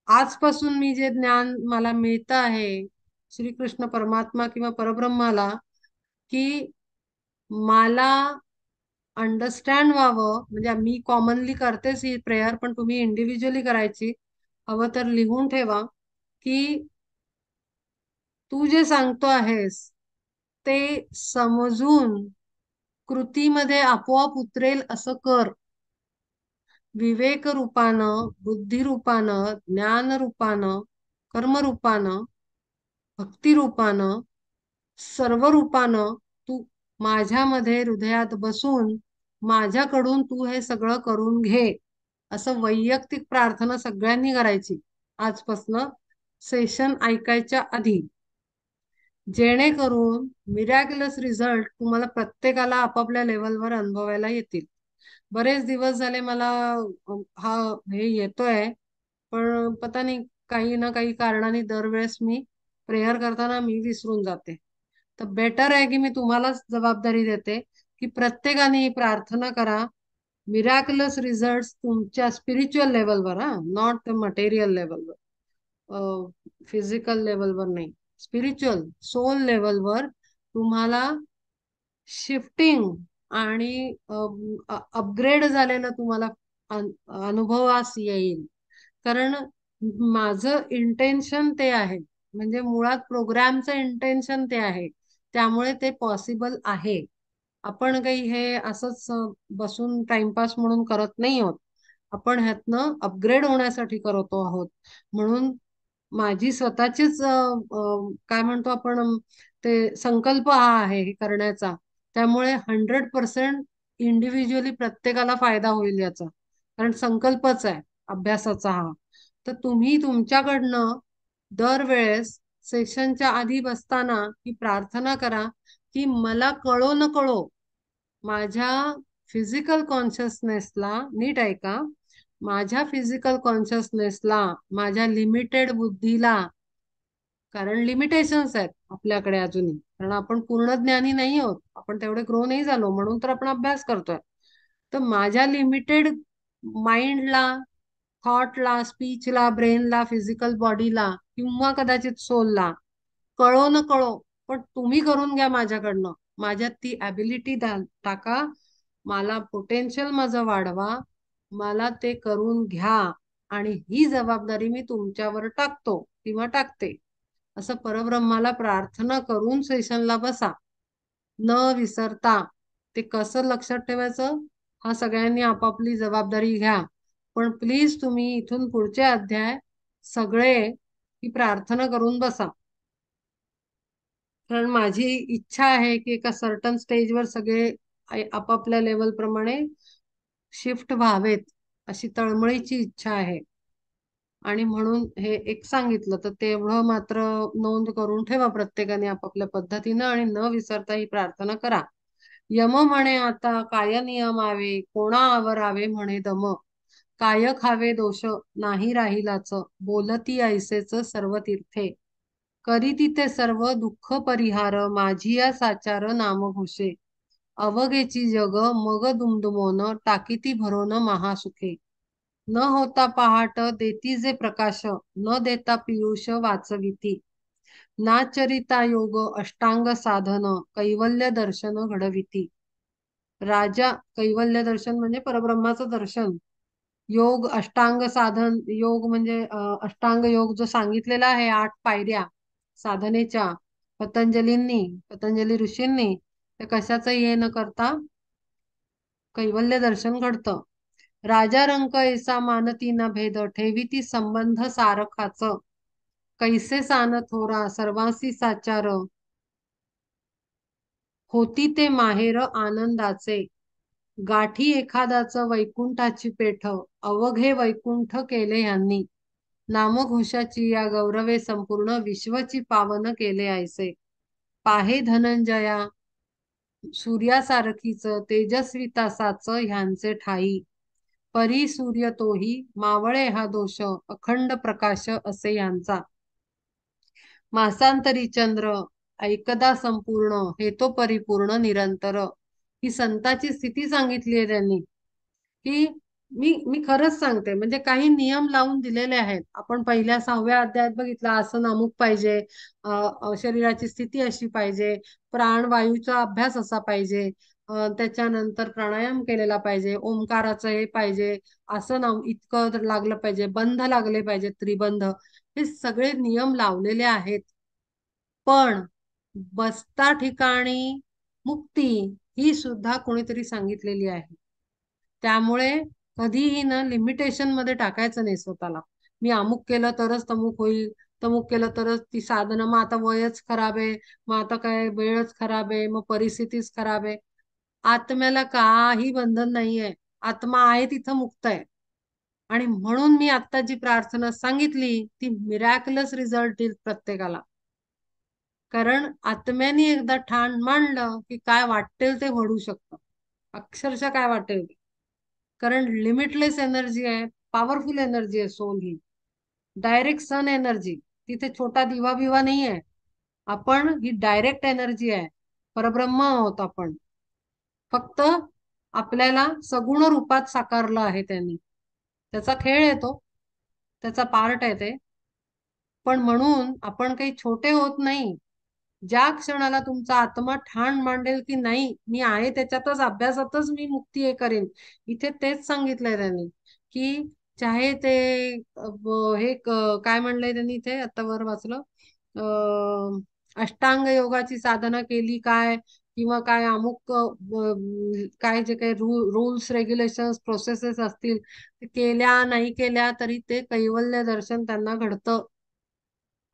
आजपासून मी जे ज्ञान मला मिळतं आहे श्रीकृष्ण परमात्मा किंवा परब्रह्माला, की मला अंडरस्टँड व्हावं. म्हणजे मी कॉमनली करतेच ही प्रेयर, पण तुम्ही इंडिव्हिज्युअली करायची. हवं तर लिहून ठेवा की तू जे सांगतो आहेस ते समजून कृतीमध्ये आपोआप उतरेल असं कर. विवेक रूपानं, बुद्धी रूपानं, ज्ञान रूपानं, कर्म रूपानं, भक्ती रूपानं, सर्व रूपानं तू माझ्यामध्ये हृदयात बसून माझ्याकडून तू हे सगळं करून घे. असं वैयक्तिक प्रार्थना सगळ्यांनी करायची आजपासनं, सेशन ऐकायच्या आधी. जेणेकरून मिरॅक्युलस रिझल्ट तुम्हाला प्रत्येकाला आपापल्या लेवलवर अनुभवायला येतील. बरेच दिवस झाले मला हा हे येतोय, पण पता नाही काही ना काही कारणाने दरवेळेस मी प्रेयर करताना मी विसरून जाते. तर बेटर आहे की मी तुम्हालाच जबाबदारी देते की प्रत्येकाने ही प्रार्थना करा. मिरॅक्युलस रिझल्ट तुमच्या स्पिरिच्युअल लेवलवर, हा, नॉट मटेरियल लेवलवर, फिजिकल लेवलवर नाही, स्पिरिच्युअल सोल लेवलवर तुम्हाला शिफ्टिंग आणि अपग्रेड झालेलं तुम्हाला अनुभवास येईल. कारण माझं इंटेन्शन ते आहे, म्हणजे मुळात प्रोग्रामचं इंटेन्शन ते आहे, त्यामुळे ते पॉसिबल आहे. आपण काही हे असंच बसून टाइमपास म्हणून करत नाही आहोत. आपण ह्यातनं अपग्रेड होण्यासाठी करतो आहोत. म्हणून माझी स्वतःचीच काय म्हणतो आपण, ते संकल्प हा आहे हे करण्याचा. त्यामुळे 100% इंडिव्हिज्युअली प्रत्येकाला फायदा होईल याचा, कारण संकल्पच आहे अभ्यासाचा हा. तर तुम्ही तुमच्याकडनं दरवेळेस सेशनच्या आधी बसताना ही प्रार्थना करा की मला कळो न कळो माझ्या फिजिकल कॉन्शियसनेसला, नीट ऐका, माझ्या फिजिकल कॉन्शियसनेसला, माझ्या लिमिटेड बुद्धीला, कारण लिमिटेशन्स आहेत आपल्याकडे अजूनही, कारण आपण पूर्ण ज्ञानी नाही आहोत, आपण तेवढे ग्रो नाही झालो, म्हणून तर आपण अभ्यास करतोय. तर माझ्या लिमिटेड माइंडला, थॉटला, स्पीचला, ब्रेनला, फिजिकल बॉडीला किंवा कदाचित सोलला कळो न कळो, पण तुम्ही करून घ्या माझ्याकडनं. माझ्यात ती ॲबिलिटी टाका, मला पोटेन्शियल माझं वाढवा, मला ते करून घ्या, आणि ही जबाबदारी मी तुमच्यावर टाकतो किंवा टाकते, असं परब्रह्माला प्रार्थना करून सेशनला बसा, न विसरता. ते कसं लक्षात ठेवायचं हा सगळ्यांनी आपापली जबाबदारी घ्या. पण प्लीज तुम्ही इथून पुढचे अध्याय सगळे ही प्रार्थना करून बसा. कारण माझी इच्छा आहे की एका सर्टन स्टेजवर सगळे आपापल्या लेवल प्रमाणे शिफ्ट व्हावेत, अशी तळमळीची इच्छा आहे. आणि म्हणून हे एक सांगितलं, तर तेवढं मात्र नोंद करून ठेवा प्रत्येकाने आपापल्या पद्धतीनं, आणि न विसरता ही प्रार्थना करा. यम म्हणे आता काय नियमावे, कोणा आवरावे म्हणे दम, काय खावे दोष नाही राहिलाच, बोलती ऐसेच सर्व तीर्थे, करी तिथे सर्व दुःख परिहार, माझी या साचार नाम घोषे, अवघेची जग मग दुमदुमोन, टाकीती भरोन महासुखे, न होता पहाट देती जे प्रकाश, न देता पियुष वाचविती, नाचरिता योग अष्टांग साधन, कैवल्य दर्शन घडविती. राजा कैवल्य दर्शन म्हणजे परब्रह्माचं दर्शन. योग अष्टांग साधन, योग म्हणजे अष्टांग योग जो सांगितलेला आहे 8 पायऱ्या साधनेच्या पतंजली ऋषींनी, ते कशाचंही हे न करता कैवल्य दर्शन घडतं. राजा रंक ऐसा मानती न भेद, ठेवीती संबंध सारखाच, कैसे सान थोरा सर्वांसी साचार, होती ते माहेर आनंदाचे, गाठी एखादाच वैकुंठाची पेठ, अवघे वैकुंठ केले यांनी, नामघोषाची या गौरवे संपूर्ण विश्वची पावन केले ऐसे, पाहे धनंजया सूर्यासारखीच तेजस्वी तासाच ह्यांचे ठाई, परी सूर्य तोही मावळे हा दोष, अखंड प्रकाश असे यांचा, मासांतरी चंद्र ऐकदा संपूर्ण, हे तो परिपूर्ण निरंतर. ही संताची स्थिती सांगितली आहे त्यांनी, की मी खरंच सांगते, म्हणजे काही नियम लावून दिलेले आहेत. आपण पहिल्या 6व्या अध्यायात बघितलं, आसन अमुक पाहिजे, शरीराची स्थिती अशी पाहिजे, प्राणवायूचा अभ्यास असा पाहिजे, त्याच्यानंतर प्राणायाम केलेला पाहिजे, ओंकाराचं हे पाहिजे, आसन इतकं लागलं पाहिजे, बंध लागले पाहिजे, त्रिबंध, हे सगळे नियम लावलेले आहेत. पण बसता ठिकाणी मुक्ती ही सुद्धा कोणीतरी सांगितलेली आहे. त्यामुळे कधीही ना लिमिटेशन मध्ये टाकायचं नाही स्वतःला. मी अमुक केलं तरच तमुक होईल, तमुक केलं तरच ती साधनं, मग आता वयच खराब आहे, मग आता काय वेळच खराब आहे, मग परिस्थितीच खराब आहे. आत्म्याला काही बंधन नाहीये, आत्मा आहे तिथं मुक्त आहे. आणि म्हणून मी आता जी प्रार्थना सांगितली ती मिरॅक्युलस रिझल्ट देईल प्रत्येकाला. कारण आत्म्याने एकदा ठाण मांडलं की काय वाटेल ते घडू शकतं, अक्षरशः काय वाटेल ते. कारण लिमिटलेस एनर्जी आहे, पॉवरफुल एनर्जी आहे सोल ही, डायरेक्ट सन एनर्जी, तिथे छोटा दिवा बिवा नाही आहे. आपण ही डायरेक्ट एनर्जी आहे, परब्रह्म आहोत आपण. फक्त आपल्याला सगुण रूपात साकारलं आहे त्यांनी, त्याचा खेळ येतो, त्याचा पार्ट आहे ते. पण म्हणून आपण काही छोटे होत नाही, ज्या क्षणाला तुमचा आत्मा ठाण मांडेल की नाही मी आहे त्याच्यातच अभ्यासातच मी मुक्ती हे करेन, इथे तेच सांगितलंय त्यांनी की चाहे ते काय म्हणलंय त्यांनी इथे आता वर वाचलं, अष्टांग योगाची साधना केली काय किंवा काय अमुक काय जे काही रूल्स रेग्युलेशन्स प्रोसेसेस असतील ते केल्या नाही केल्या तरी ते कैवल्य दर्शन त्यांना घडतं.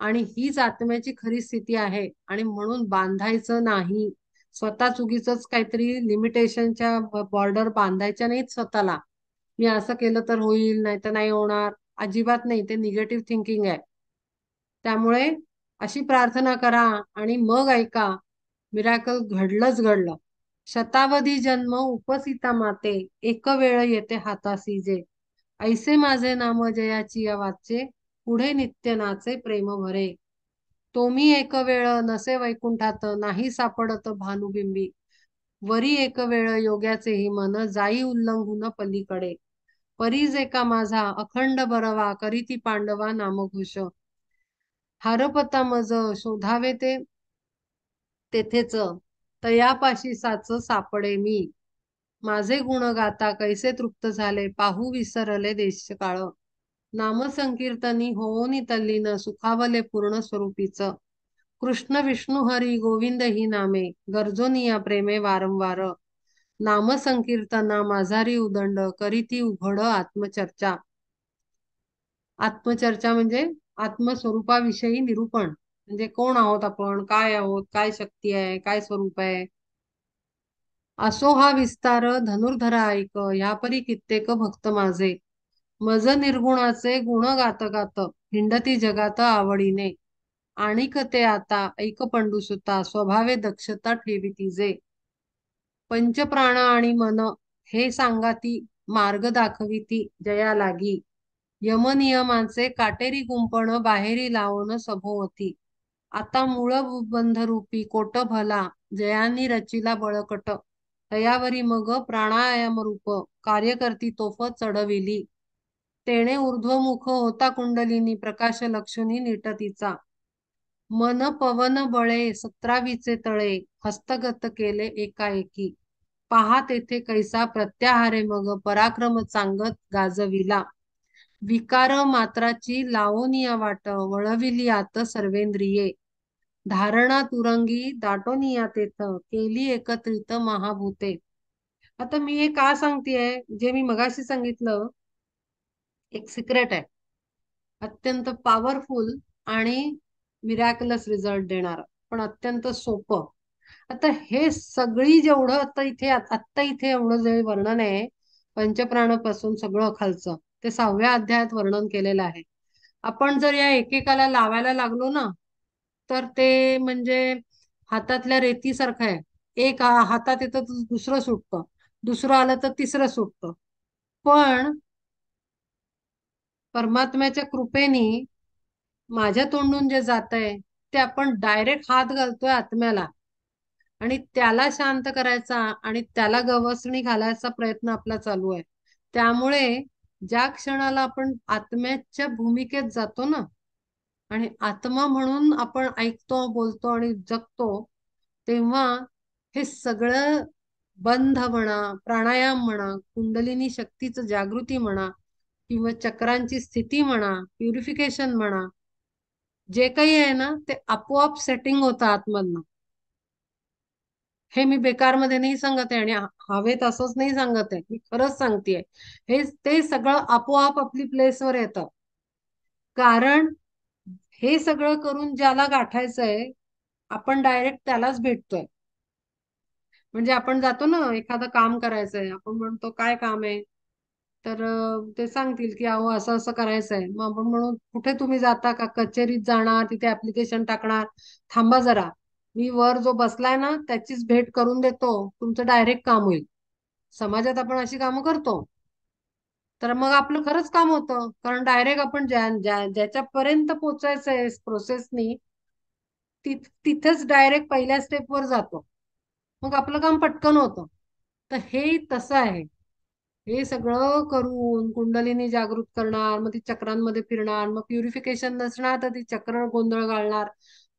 आणि हीच आत्म्याची खरी स्थिती आहे आणि म्हणून बांधायचं नाही. स्वतः उगीचच काहीतरी लिमिटेशनच्या बॉर्डर बांधायच्या नाहीत स्वतःला. मी असं केलं तर होईल नाही तर नाही होणार, अजिबात नाही. ते निगेटिव्ह थिंकिंग आहे. त्यामुळे अशी प्रार्थना करा आणि मग ऐका, मिरॅकल घडलंच घडलं. शतावधी जन्म उपसिता माते, एक वेळ येते हातासी जे. ऐसे माझे नाम जयाची या वाचे, पुढे नित्य नाचे प्रेम भरे. तोमी एक वेळ नसे वैकुंठात, नाही सापडत भानुबिंबी. वरी एक वेळ योग्याचेही मन, जाई उल्लंघून पलीकडे. परीज एका माझा अखंड बरवा, करीती पांडवा नामघोष. हरपता मज शोधावे ते तेथेच, तयापाशी साच सापडे मी. माझे गुण गाता कैसे तृप्त झाले, पाहू विसरले देश काळ. नाम संकीर्तनी होऊनी तल्लीन, सुखावले पूर्ण स्वरूपीच. कृष्ण विष्णू हरी गोविंद ही नामे, गरजोनिया प्रेमे वारंवार. नाम संकीर्तना माझारी उदंड, करीती उघड आत्मचर्चा. आत्मचर्चा म्हणजे आत्मस्वरूपाविषयी निरूपण, म्हणजे कोण आहोत आपण, काय आहोत, काय शक्ती आहे, काय स्वरूप आहे. असो हा विस्तार धनुर्धरा ऐक, ह्यापरी कित्येक भक्त माझे. मज निर्गुणाचे गुण गात गात, हिंडती जगात आवडीने. आणिक ते आता ऐक पंडुसुता, स्वभावे दक्षता ठेवी तिजे. पंचप्राण आणि मन हे सांगाती, मार्ग दाखविती जया लागी. यमनियमांचे काटेरी कुंपण, बाहेरी लावून सभोवती. आता मूळ बंधरूपी कोट भला, जयांनी रचिला बळकट. तयावरी मग प्राणायाम रूप, कार्य करती तोफ चढविली. तेणे ऊर्ध्वमुख होता कुंडलिनी, प्रकाश लक्ष्मी निटतीचा. मन पवन बळे 17वीचे तळे, हस्तगत केले एकाएकी. पहा तेथे कैसा प्रत्याहारे मग, पराक्रम चांगत गाजविला. विकार मात्राची लावोनिया वाट, वळविली आत सर्वेंद्रिये. धारणा तुरंगी दाटोनिया तेथ, केली एकत्रित महाभूते. आता मी हे का सांगतेय, जे मी मगाशी सांगितलं एक सिक्रेट आहे, अत्यंत पॉवरफुल आणि मिरॅक्युलस रिझल्ट देणार, पण अत्यंत सोपं. आता हे सगळी जेवढं आत्ता इथे एवढं जे वर्णन आहे पंचप्राणापासून सगळं खालचं, ते 6व्या अध्यायात वर्णन केलेलं आहे. आपण जर या एकेकाला लावायला लागलो ना, तर ते म्हणजे हातातल्या रेतीसारखं आहे. एक हातात येतं तर दुसरं सुटतं, दुसरं आलं तर तिसरं सुटतं. पण परमात्म्याच्या कृपेने माझ्या तोंडून जे जातंय ते आपण डायरेक्ट हात घालतोय आत्म्याला आणि त्याला शांत करायचा आणि त्याला गवसणी घालायचा प्रयत्न आपला चालू आहे. त्यामुळे ज्या क्षणाला आपण आत्म्याच्या भूमिकेत जातो ना आणि आत्मा म्हणून आपण ऐकतो, बोलतो आणि जगतो, तेव्हा हे सगळं बंध म्हणा, प्राणायाम म्हणा, कुंडलिनी शक्तीचं जागृती म्हणा किंवा चक्रांची स्थिती म्हणा, प्युरिफिकेशन म्हणा, जे काही आहे ना ते आपोआप सेटिंग होतं आतमधनं. हे मी बेकार मध्ये नाही सांगत आहे आणि हवेत असंच नाही सांगत आहे, मी खरंच सांगतेय. हे ते सगळं आपोआप आपली प्लेसवर येतं. कारण हे सगळं करून ज्याला गाठायचंय आपण डायरेक्ट त्यालाच भेटतोय. म्हणजे आपण जातो ना एखादं काम करायचंय, आपण म्हणतो काय काम आहे, तर ते सांगतील की अहो असं असं करायचंय. मग आपण म्हणू कुठे तुम्ही जाता का, कचेरीत जाणार, तिथे ऍप्लिकेशन टाकणार. थांबा जरा, मी वर जो बसलाय ना त्याचीच भेट करून देतो, तुमचं डायरेक्ट काम होईल. समाजात आपण अशी कामं करतो, तर मग आपलं खरंच काम होतं, कारण डायरेक्ट आपण ज्याच्यापर्यंत पोचायचंय प्रोसेसनी तिथेच डायरेक्ट पहिल्या स्टेपवर जातो. मग आपलं काम पटकन होतं. तर हे तसं आहे. हे सगळं करून कुंडलीनी जागृत करणार, मग ती चक्रांमध्ये फिरणार, मग प्युरिफिकेशन नसणार तर ती चक्र गोंधळ घालणार.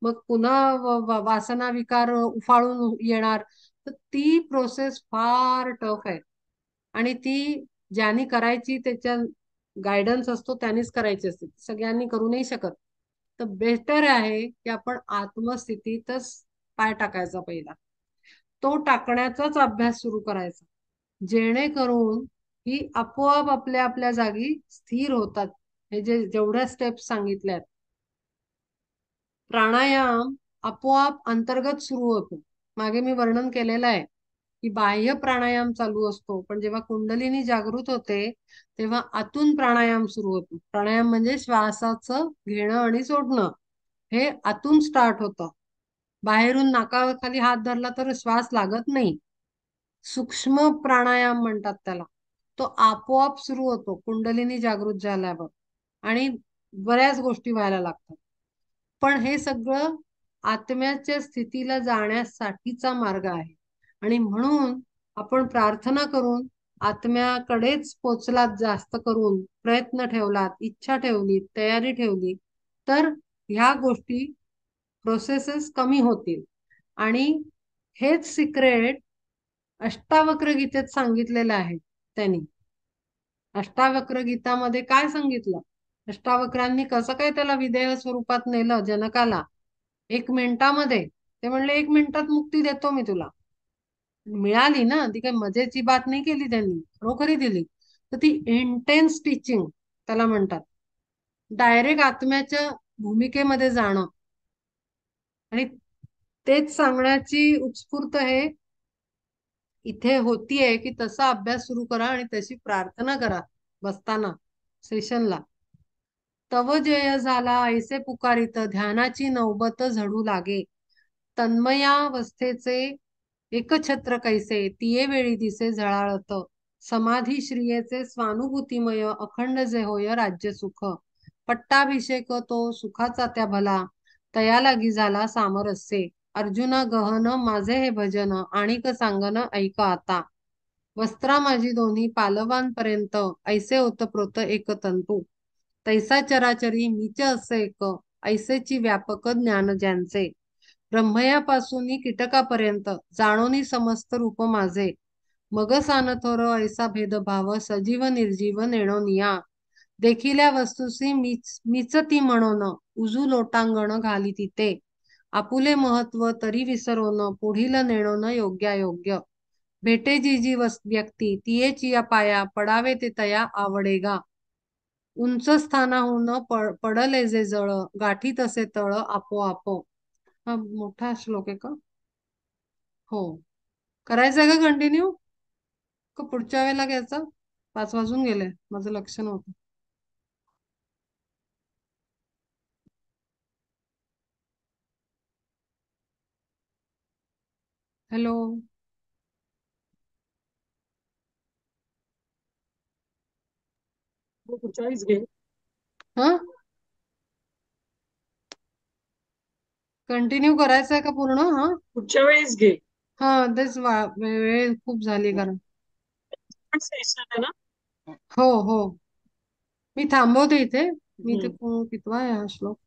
मग पुन्हा वासना विकार उफाळून येणार. तर ती प्रोसेस फार टफ आहे. आणि ती ज्यांनी करायची त्याच्या गायडन्स असतो त्यांनीच करायची असते, सगळ्यांनी करू नाही शकत. तर बेटर आहे की आपण आत्मस्थितीतच पाय टाकायचा पहिला, तो टाकण्याचाच अभ्यास सुरू करायचा, जेणेकरून ही आपोआप आपल्या आपल्या जागी स्थिर होतात. हे जे जेवढ्या स्टेप्स सांगितल्यात, प्राणायाम आपोआप अंतर्गत सुरू होतो. मागे मी वर्णन केलेलं आहे की बाह्य प्राणायाम चालू असतो, पण जेव्हा कुंडलिनी जागृत होते तेव्हा आतून प्राणायाम सुरू होतो. प्राणायाम म्हणजे श्वासाचं घेणं आणि सोडणं, हे आतून स्टार्ट होतं. बाहेरून नाकाखाली हात धरला तर श्वास लागत नाही. सूक्ष्म प्राणायाम म्हणतात त्याला. तो आपोआप सुरू होतो कुंडलिनी जागृत झाल्यावर, आणि बऱ्याच गोष्टी व्हायला लागतात. पण हे सगळं आत्म्याच्या स्थितीला जाण्यासाठीचा मार्ग आहे. आणि म्हणून आपण प्रार्थना करून आत्म्याकडेच पोचलात, जास्त करून प्रयत्न ठेवलात, इच्छा ठेवली, तयारी ठेवली, तर ह्या गोष्टी प्रोसेसेस कमी होतील. आणि हेच सिक्रेट अष्टावक्र गीतेत सांगितलेलं आहे त्यांनी. अष्टावक्र गीतामध्ये काय सांगितलं, अष्टावक्रांनी कसं काय त्याला विदेह स्वरूपात नेलं जनकाला 1 मिनिटामध्ये. ते म्हणले 1 मिनिटात मुक्ती देतो मी तुला. मिळाली ना, ती काही मजेची बात नाही केली त्यांनी, खरोखरी दिली. तर ती इंटेन्स टीचिंग त्याला म्हणतात, डायरेक्ट आत्म्याच्या भूमिकेमध्ये जाणं. आणि तेच सांगण्याची उत्स्फूर्त हे इथे होतीये की तसा अभ्यास सुरू करा आणि तशी प्रार्थना करा बसताना सेशनला. तव जय झाला ऐसे पुकारित, ध्यानाची नौबत झडू लागे. तन्मयावस्थेचे एकछत्र कैसे, तिये वेळी दिसे झळाळत. समाधी श्रियेचे स्वानुभूतीमय, अखंड जे होय राज्य सुख. पट्टाभिषेक तो सुखाचा त्या भला, तया लागी झाला सामरस्ये. अर्जुन गहन माझे हे भजन, आणिक सांगन ऐक आता. वस्त्रा माझी दोन्ही पालवांपर्यंत, ऐसे ओतप्रोत एक तंतू. तैसा चराचरी मीच असे एक, ऐसेची व्यापक ज्ञान ज्यांचे. ब्रह्मयापासून कीटकापर्यंत, जाणोनी समस्त रूप माझे. मग सानथोर ऐसा भेदभाव, सजीव निर्जीव नेणोनिया. देखिल्या वस्तुसी मीच ती म्हणून, उजू लोटांगण घाली तिथे. आपुले महत्व तरी विसरोन, पुढील नेणोन योग्यायोग्य. भेटे जी जी व्यक्ती, तियेची या पाया, पडावे ते तया आवडेगा. उंच स्थानाहून पडले जे जळ, गाठी तसे तळ आपोआप. हा मोठा श्लोक आहे का? हो. करायचंय का कंटिन्यू, का पुढच्या वेळेला घ्यायचा? 5 वाजून गेले, माझं लक्ष नव्हतं. हॅलो. 40 घे. हा, कंटिन्यू करायचंय का पूर्ण? हा. पुढच्या वेळेस घे. हा, तेच वेळ खूप झाली कारण. सेशन आहे ना. हो हो, मी थांबवते इथे. मी ते हम्म. कितवा आहे हा श्लोक?